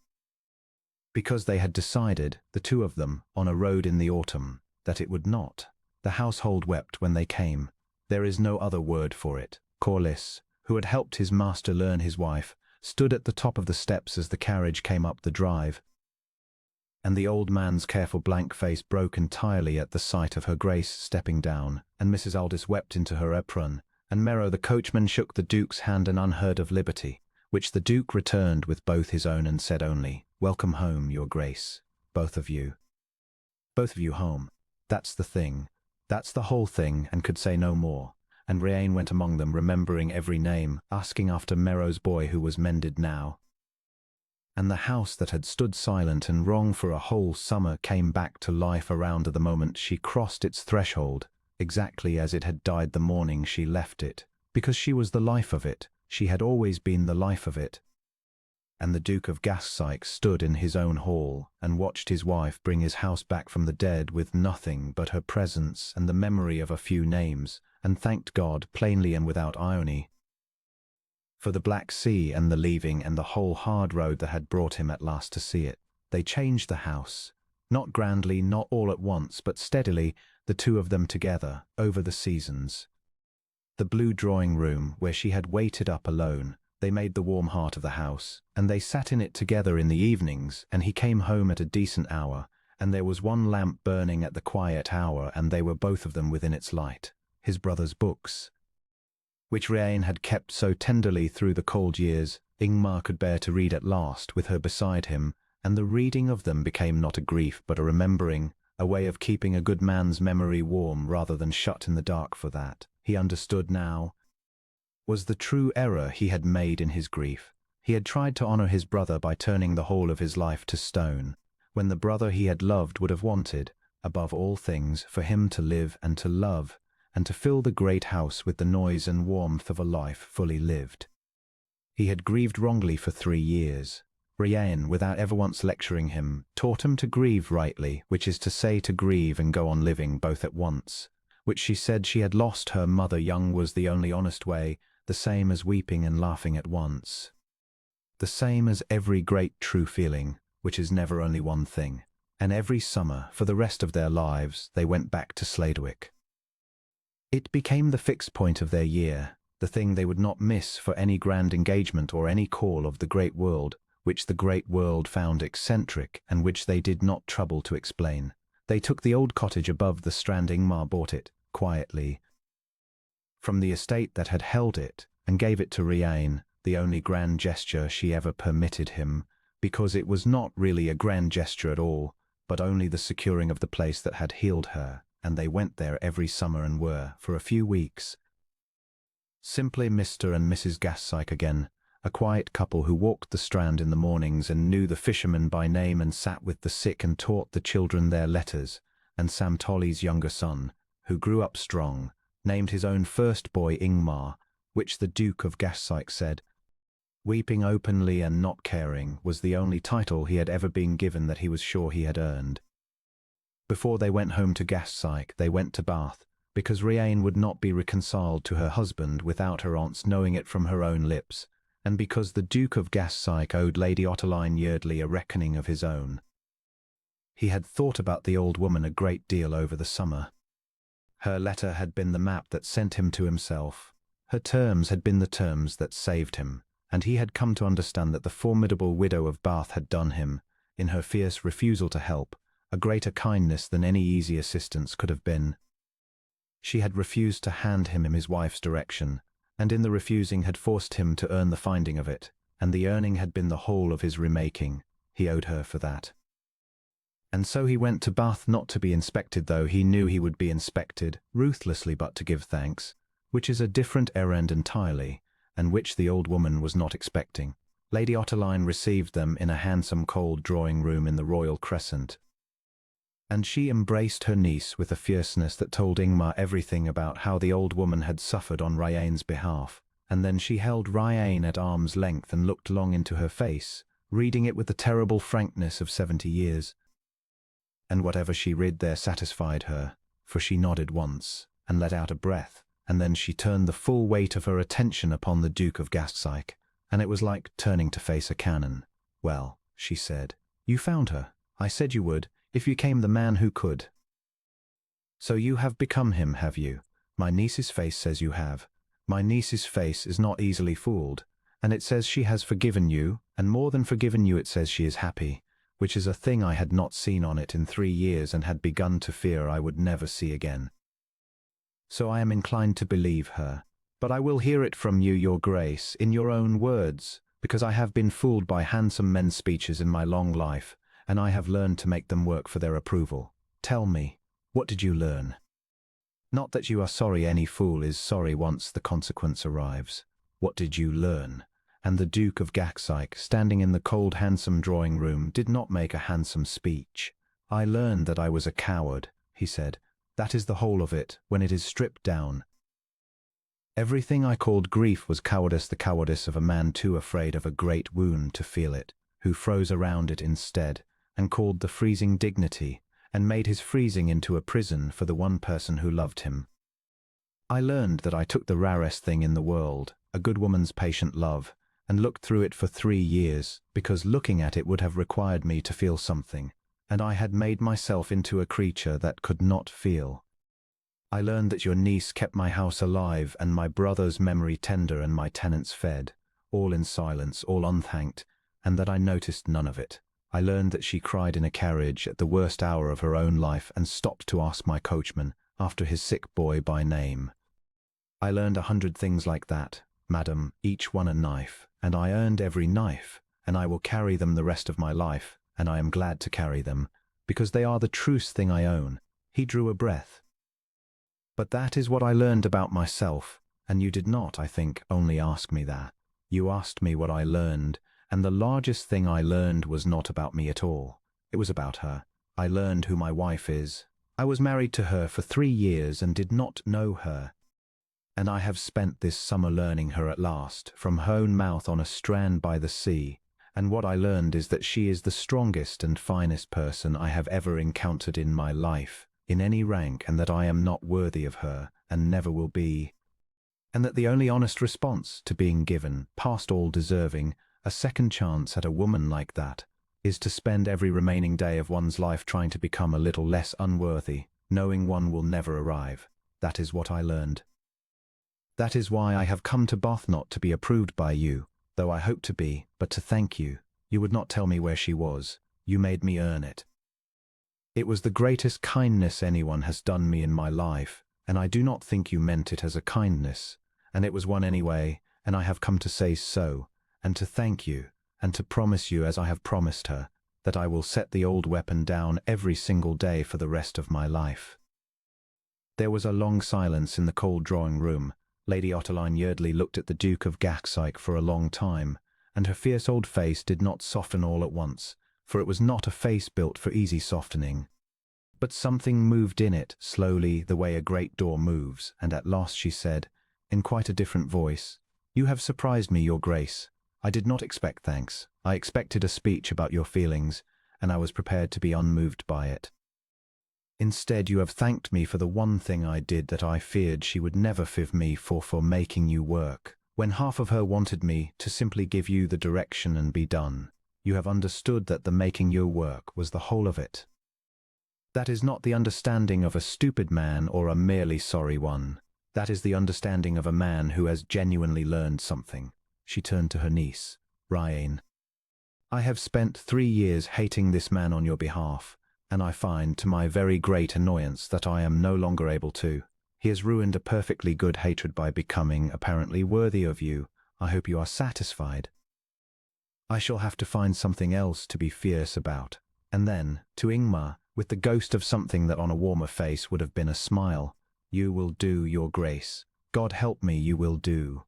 Because they had decided, the two of them, on a road in the autumn, that it would not. The household wept when they came. There is no other word for it. Corliss, who had helped his master learn his wife, stood at the top of the steps as the carriage came up the drive, and the old man's careful blank face broke entirely at the sight of her grace stepping down, and Mrs. Aldous wept into her apron, and Merrow the coachman shook the Duke's hand an unheard of liberty, which the Duke returned with both his own and said only, "Welcome home, your grace, both of you. Both of you home. That's the thing. That's the whole thing," and could say no more. And Riain went among them, remembering every name, asking after Merrow's boy who was mended now. And the house that had stood silent and wrong for a whole summer came back to life around the moment she crossed its threshold, exactly as it had died the morning she left it, because she was the life of it. She had always been the life of it. And the Duke of Gassyke stood in his own hall and watched his wife bring his house back from the dead with nothing but her presence and the memory of a few names, and thanked God, plainly and without irony, for the Black Sea and the leaving and the whole hard road that had brought him at last to see it. They changed the house, not grandly, not all at once, but steadily, the two of them together, over the seasons. The blue drawing-room, where she had waited up alone, they made the warm heart of the house, and they sat in it together in the evenings, and he came home at a decent hour, and there was one lamp burning at the quiet hour, and they were both of them within its light. His brother's books, which Riain had kept so tenderly through the cold years, Ingmar could bear to read at last with her beside him, and the reading of them became not a grief but a remembering, a way of keeping a good man's memory warm rather than shut in the dark. For that, he understood now, was the true error he had made in his grief. He had tried to honor his brother by turning the whole of his life to stone, when the brother he had loved would have wanted, above all things, for him to live and to love, and to fill the great house with the noise and warmth of a life fully lived. He had grieved wrongly for 3 years. Riain, without ever once lecturing him, taught him to grieve rightly, which is to say to grieve and go on living both at once, which she said she had lost her mother young was the only honest way, the same as weeping and laughing at once. The same as every great true feeling, which is never only one thing. And every summer, for the rest of their lives, they went back to Sladewick. It became the fixed point of their year, the thing they would not miss for any grand engagement or any call of the great world, which the great world found eccentric and which they did not trouble to explain. They took the old cottage above the Strand. Ingmar bought it, quietly, from the estate that had held it, and gave it to Riain, the only grand gesture she ever permitted him, because it was not really a grand gesture at all, but only the securing of the place that had healed her. And they went there every summer and were, for a few weeks, simply Mr. and Mrs. Gassyke again, a quiet couple who walked the Strand in the mornings and knew the fishermen by name and sat with the sick and taught the children their letters, and Sam Tolly's younger son, who grew up strong, named his own first boy Ingmar, which the Duke of Gassyke said, weeping openly and not caring, was the only title he had ever been given that he was sure he had earned. Before they went home to Gassyke, they went to Bath, because Riain would not be reconciled to her husband without her aunt's knowing it from her own lips, and because the Duke of Gassyke owed Lady Ottoline Yeardley a reckoning of his own. He had thought about the old woman a great deal over the summer. Her letter had been the map that sent him to himself. Her terms had been the terms that saved him, and he had come to understand that the formidable widow of Bath had done him, in her fierce refusal to help, a greater kindness than any easy assistance could have been. She had refused to hand him in his wife's direction, and in the refusing had forced him to earn the finding of it, and the earning had been the whole of his remaking. He owed her for that. And so he went to Bath, not to be inspected, though he knew he would be inspected, ruthlessly, but to give thanks, which is a different errand entirely, and which the old woman was not expecting. Lady Otterline received them in a handsome cold drawing room in the Royal Crescent, and she embraced her niece with a fierceness that told Ingmar everything about how the old woman had suffered on Ryane's behalf, and then she held Ryane at arm's length and looked long into her face, reading it with the terrible frankness of 70 years. And whatever she read there satisfied her, for she nodded once, and let out a breath, and then she turned the full weight of her attention upon the Duke of Gassyke, and it was like turning to face a cannon. "Well," she said, "you found her. I said you would, if you came the man who could. So you have become him, have you? My niece's face says you have. My niece's face is not easily fooled, and it says she has forgiven you, and more than forgiven you, it says she is happy, which is a thing I had not seen on it in 3 years and had begun to fear I would never see again. So I am inclined to believe her, but I will hear it from you, your grace, in your own words, because I have been fooled by handsome men's speeches in my long life, and I have learned to make them work for their approval. Tell me, what did you learn? Not that you are sorry, any fool is sorry once the consequence arrives. What did you learn?" And the Duke of Gassyke, standing in the cold handsome drawing room, did not make a handsome speech. "I learned that I was a coward," he said. "That is the whole of it, when it is stripped down. Everything I called grief was cowardice, the cowardice of a man too afraid of a great wound to feel it, who froze around it instead, and called the freezing dignity, and made his freezing into a prison for the one person who loved him. I learned that I took the rarest thing in the world, a good woman's patient love, and looked through it for 3 years, because looking at it would have required me to feel something, and I had made myself into a creature that could not feel. I learned that your niece kept my house alive and my brother's memory tender and my tenants fed, all in silence, all unthanked, and that I noticed none of it. I learned that she cried in a carriage at the worst hour of her own life and stopped to ask my coachman after his sick boy by name. I learned 100 things like that, madam, each one a knife, and I earned every knife, and I will carry them the rest of my life, and I am glad to carry them, because they are the truest thing I own." He drew a breath. "But that is what I learned about myself, and you did not, I think, only ask me that. You asked me what I learned, and the largest thing I learned was not about me at all. It was about her. I learned who my wife is. I was married to her for 3 years and did not know her. And I have spent this summer learning her at last, from her own mouth on a strand by the sea, and what I learned is that she is the strongest and finest person I have ever encountered in my life, in any rank, and that I am not worthy of her, and never will be, and that the only honest response to being given, past all deserving, a second chance at a woman like that, is to spend every remaining day of one's life trying to become a little less unworthy, knowing one will never arrive. That is what I learned. That is why I have come to Bath, not to be approved by you, though I hope to be, but to thank you. You would not tell me where she was. You made me earn it. It was the greatest kindness anyone has done me in my life, and I do not think you meant it as a kindness, and it was one anyway, and I have come to say so, and to thank you, and to promise you, as I have promised her, that I will set the old weapon down every single day for the rest of my life." There was a long silence in the cold drawing room. Lady Otterline Yeardley looked at the Duke of Gassyke for a long time, and her fierce old face did not soften all at once, for it was not a face built for easy softening. But something moved in it, slowly, the way a great door moves, and at last she said, in quite a different voice, "You have surprised me, your grace. I did not expect thanks. I expected a speech about your feelings, and I was prepared to be unmoved by it. Instead, you have thanked me for the one thing I did that I feared she would never forgive me for making you work, when half of her wanted me to simply give you the direction and be done. You have understood that the making you work was the whole of it. That is not the understanding of a stupid man or a merely sorry one. That is the understanding of a man who has genuinely learned something." She turned to her niece, Ryane. "I have spent 3 years hating this man on your behalf, and I find, to my very great annoyance, that I am no longer able to. He has ruined a perfectly good hatred by becoming apparently worthy of you. I hope you are satisfied. I shall have to find something else to be fierce about." And then, to Ingmar, with the ghost of something that on a warmer face would have been a smile, "You will do, your grace. God help me, you will do.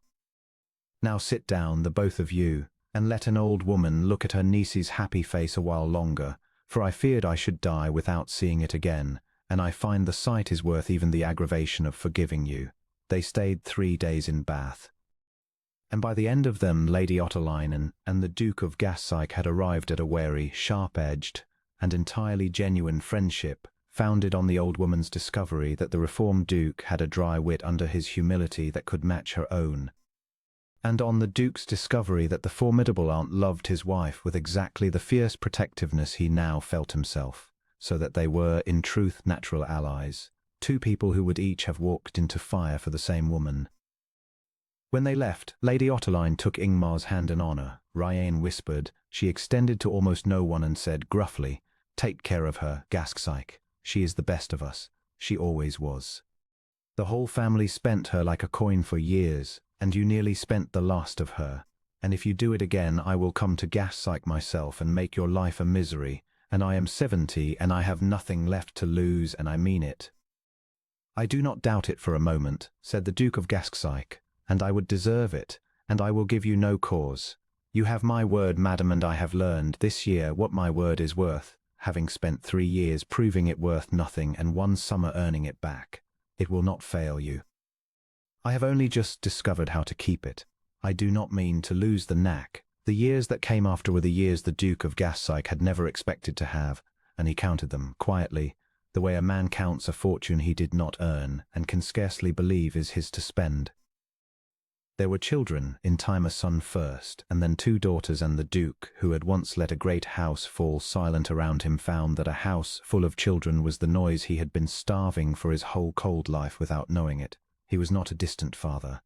Now sit down, the both of you, and let an old woman look at her niece's happy face a while longer, for I feared I should die without seeing it again, and I find the sight is worth even the aggravation of forgiving you. They stayed 3 days in Bath. And by the end of them Lady Otterleinen and the Duke of Gassyke had arrived at a wary, sharp-edged, and entirely genuine friendship, founded on the old woman's discovery that the reformed Duke had a dry wit under his humility that could match her own, and on the Duke's discovery that the formidable aunt loved his wife with exactly the fierce protectiveness he now felt himself, so that they were, in truth, natural allies, two people who would each have walked into fire for the same woman. When they left, Lady Otterline took Ingmar's hand in honour. Rian whispered, she extended to almost no one and said gruffly, "Take care of her, Gassyke. She is the best of us. She always was. The whole family spent her like a coin for years, and you nearly spent the last of her. And if you do it again, I will come to Gassyke myself and make your life a misery, and I am 70 and I have nothing left to lose, and I mean it." "I do not doubt it for a moment," said the Duke of Gassyke, "and I would deserve it, and I will give you no cause. You have my word, madam, and I have learned this year what my word is worth, having spent 3 years proving it worth nothing and 1 summer earning it back. It will not fail you. I have only just discovered how to keep it. I do not mean to lose the knack." The years that came after were the years the Duke of Gassyke had never expected to have, and he counted them, quietly, the way a man counts a fortune he did not earn and can scarcely believe is his to spend. There were children, in time a son first, and then 2 daughters, and the Duke, who had once let a great house fall silent around him, found that a house full of children was the noise he had been starving for his whole cold life without knowing it. He was not a distant father.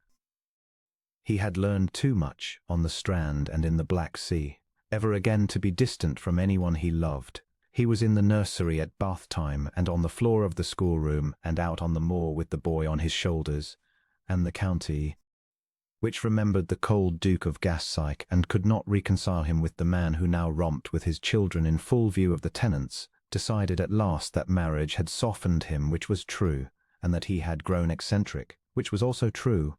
He had learned too much, on the Strand and in the Black Sea, ever again to be distant from anyone he loved. He was in the nursery at bath time, and on the floor of the schoolroom, and out on the moor with the boy on his shoulders, and the county, which remembered the cold Duke of Gassyke and could not reconcile him with the man who now romped with his children in full view of the tenants, decided at last that marriage had softened him, which was true, and that he had grown eccentric, which was also true,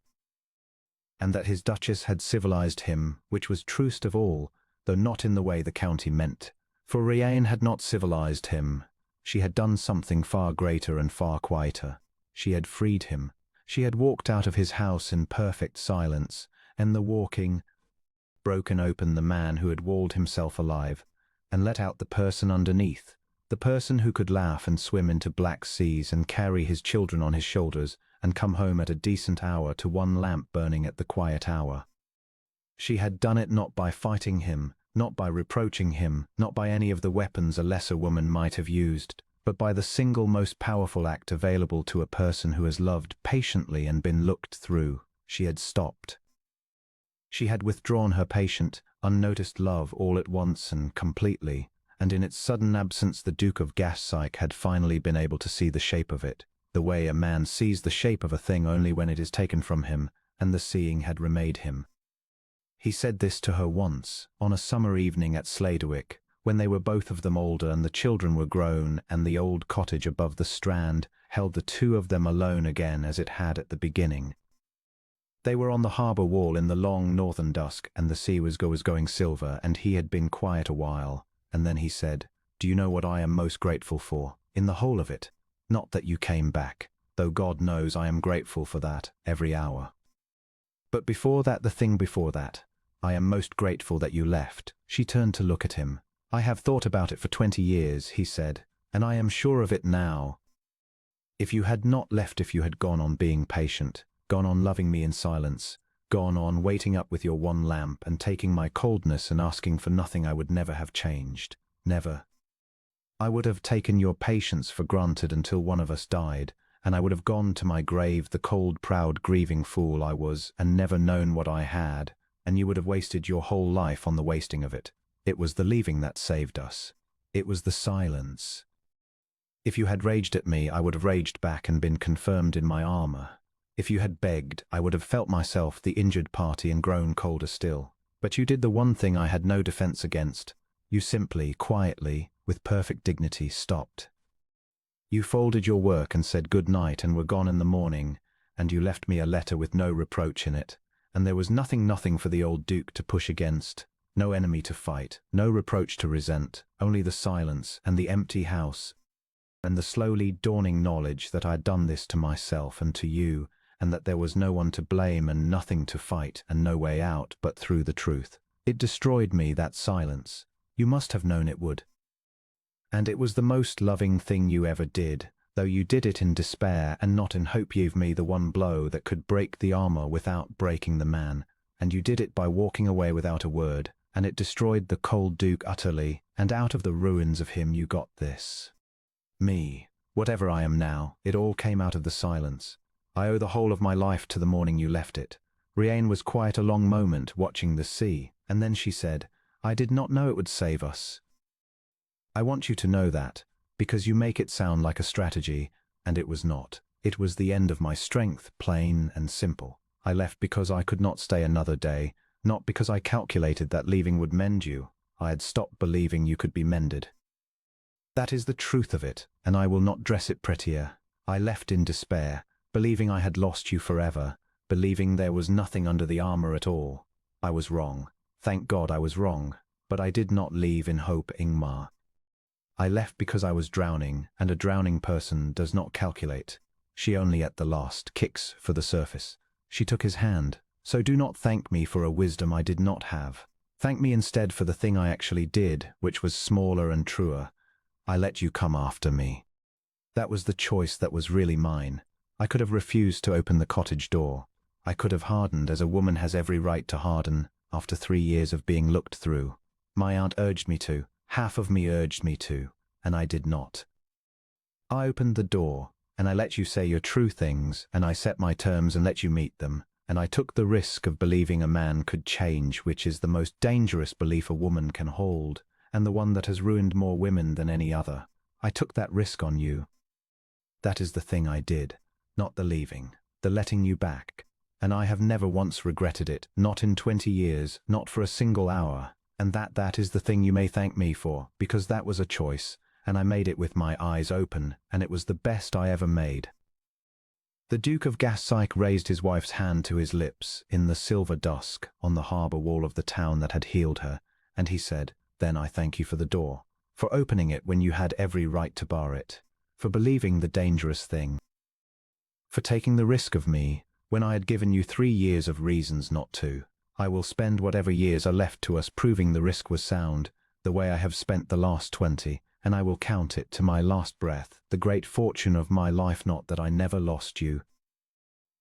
and that his Duchess had civilized him, which was truest of all, though not in the way the county meant. For Rian had not civilized him. She had done something far greater and far quieter. She had freed him. She had walked out of his house in perfect silence, and the walking, broken open the man who had walled himself alive, and let out the person underneath, the person who could laugh and swim into black seas and carry his children on his shoulders and come home at a decent hour to 1 lamp burning at the quiet hour. She had done it not by fighting him, not by reproaching him, not by any of the weapons a lesser woman might have used, but by the single most powerful act available to a person who has loved patiently and been looked through. She had stopped. She had withdrawn her patient, unnoticed love all at once and completely, and in its sudden absence the Duke of Gassyke had finally been able to see the shape of it, the way a man sees the shape of a thing only when it is taken from him, and the seeing had remade him. He said this to her once, on a summer evening at Sladwick, when they were both of them older and the children were grown, and the old cottage above the Strand held the 2 of them alone again as it had at the beginning. They were on the harbour wall in the long northern dusk, and the sea was going silver, and he had been quiet a while, and then he said, "Do you know what I am most grateful for, in the whole of it? Not that you came back, though God knows I am grateful for that every hour. But before that, the thing before that, I am most grateful that you left." She turned to look at him. "I have thought about it for 20 years, he said, "and I am sure of it now. If you had not left, if you had gone on being patient, gone on loving me in silence, gone on waiting up with your 1 lamp and taking my coldness and asking for nothing, I would never have changed. Never. I would have taken your patience for granted until one of us died, and I would have gone to my grave the cold, proud, grieving fool I was, and never known what I had, and you would have wasted your whole life on the wasting of it. It was the leaving that saved us. It was the silence. If you had raged at me, I would have raged back and been confirmed in my armour. If you had begged, I would have felt myself the injured party and grown colder still. But you did the one thing I had no defence against. You simply, quietly, with perfect dignity, stopped. You folded your work and said good night and were gone in the morning, and you left me a letter with no reproach in it, and there was nothing for the old Duke to push against. No enemy to fight, no reproach to resent, only the silence and the empty house, and the slowly dawning knowledge that I had done this to myself and to you, and that there was no one to blame and nothing to fight and no way out but through the truth. It destroyed me, that silence. You must have known it would. And it was the most loving thing you ever did, though you did it in despair and not in hope. You gave me the one blow that could break the armor without breaking the man, and you did it by walking away without a word, and it destroyed the cold Duke utterly, and out of the ruins of him you got this. Me. Whatever I am now, it all came out of the silence. I owe the whole of my life to the morning you left it. Riane was quiet a long moment, watching the sea, and then she said, I did not know it would save us. I want you to know that, because you make it sound like a strategy, and it was not. It was the end of my strength, plain and simple. I left because I could not stay another day, not because I calculated that leaving would mend you. I had stopped believing you could be mended. That is the truth of it, and I will not dress it prettier. I left in despair, believing I had lost you forever, believing there was nothing under the armor at all. I was wrong. Thank God I was wrong, but I did not leave in hope, Ingmar. I left because I was drowning, and a drowning person does not calculate. She only at the last kicks for the surface. She took his hand, so do not thank me for a wisdom I did not have. Thank me instead for the thing I actually did, which was smaller and truer. I let you come after me. That was the choice that was really mine. I could have refused to open the cottage door. I could have hardened as a woman has every right to harden, after 3 years of being looked through. My aunt urged me to, half of me urged me to, and I did not. I opened the door, and I let you say your true things, and I set my terms and let you meet them, and I took the risk of believing a man could change, which is the most dangerous belief a woman can hold, and the one that has ruined more women than any other. I took that risk on you. That is the thing I did, not the leaving, the letting you back. And I have never once regretted it, not in 20 years, not for a single hour. And that is the thing you may thank me for, because that was a choice, and I made it with my eyes open, and it was the best I ever made. The Duke of Gassyke raised his wife's hand to his lips in the silver dusk on the harbour wall of the town that had healed her, and he said, Then I thank you for the door, for opening it when you had every right to bar it, for believing the dangerous thing, for taking the risk of me, when I had given you 3 years of reasons not to. I will spend whatever years are left to us proving the risk was sound, the way I have spent the last 20, and I will count it to my last breath, the great fortune of my life, not that I never lost you.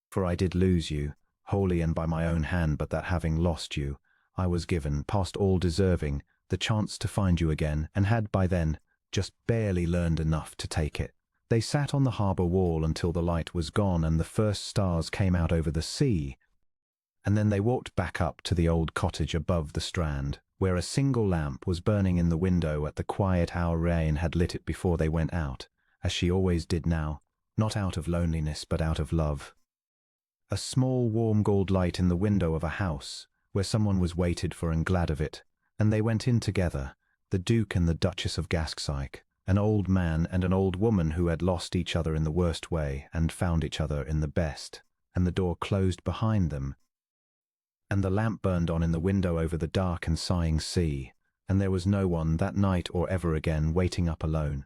For I did lose you, wholly and by my own hand, but that having lost you, I was given, past all deserving, the chance to find you again, and had by then just barely learned enough to take it. They sat on the harbour wall until the light was gone and the first stars came out over the sea, and then they walked back up to the old cottage above the strand, where a single lamp was burning in the window at the quiet hour. Riane had lit it before they went out, as she always did now, not out of loneliness but out of love. A small warm gold light in the window of a house, where someone was waited for and glad of it, and they went in together, the Duke and the Duchess of Gassyke, an old man and an old woman who had lost each other in the worst way and found each other in the best, and the door closed behind them, and the lamp burned on in the window over the dark and sighing sea, and there was no one that night or ever again waiting up alone.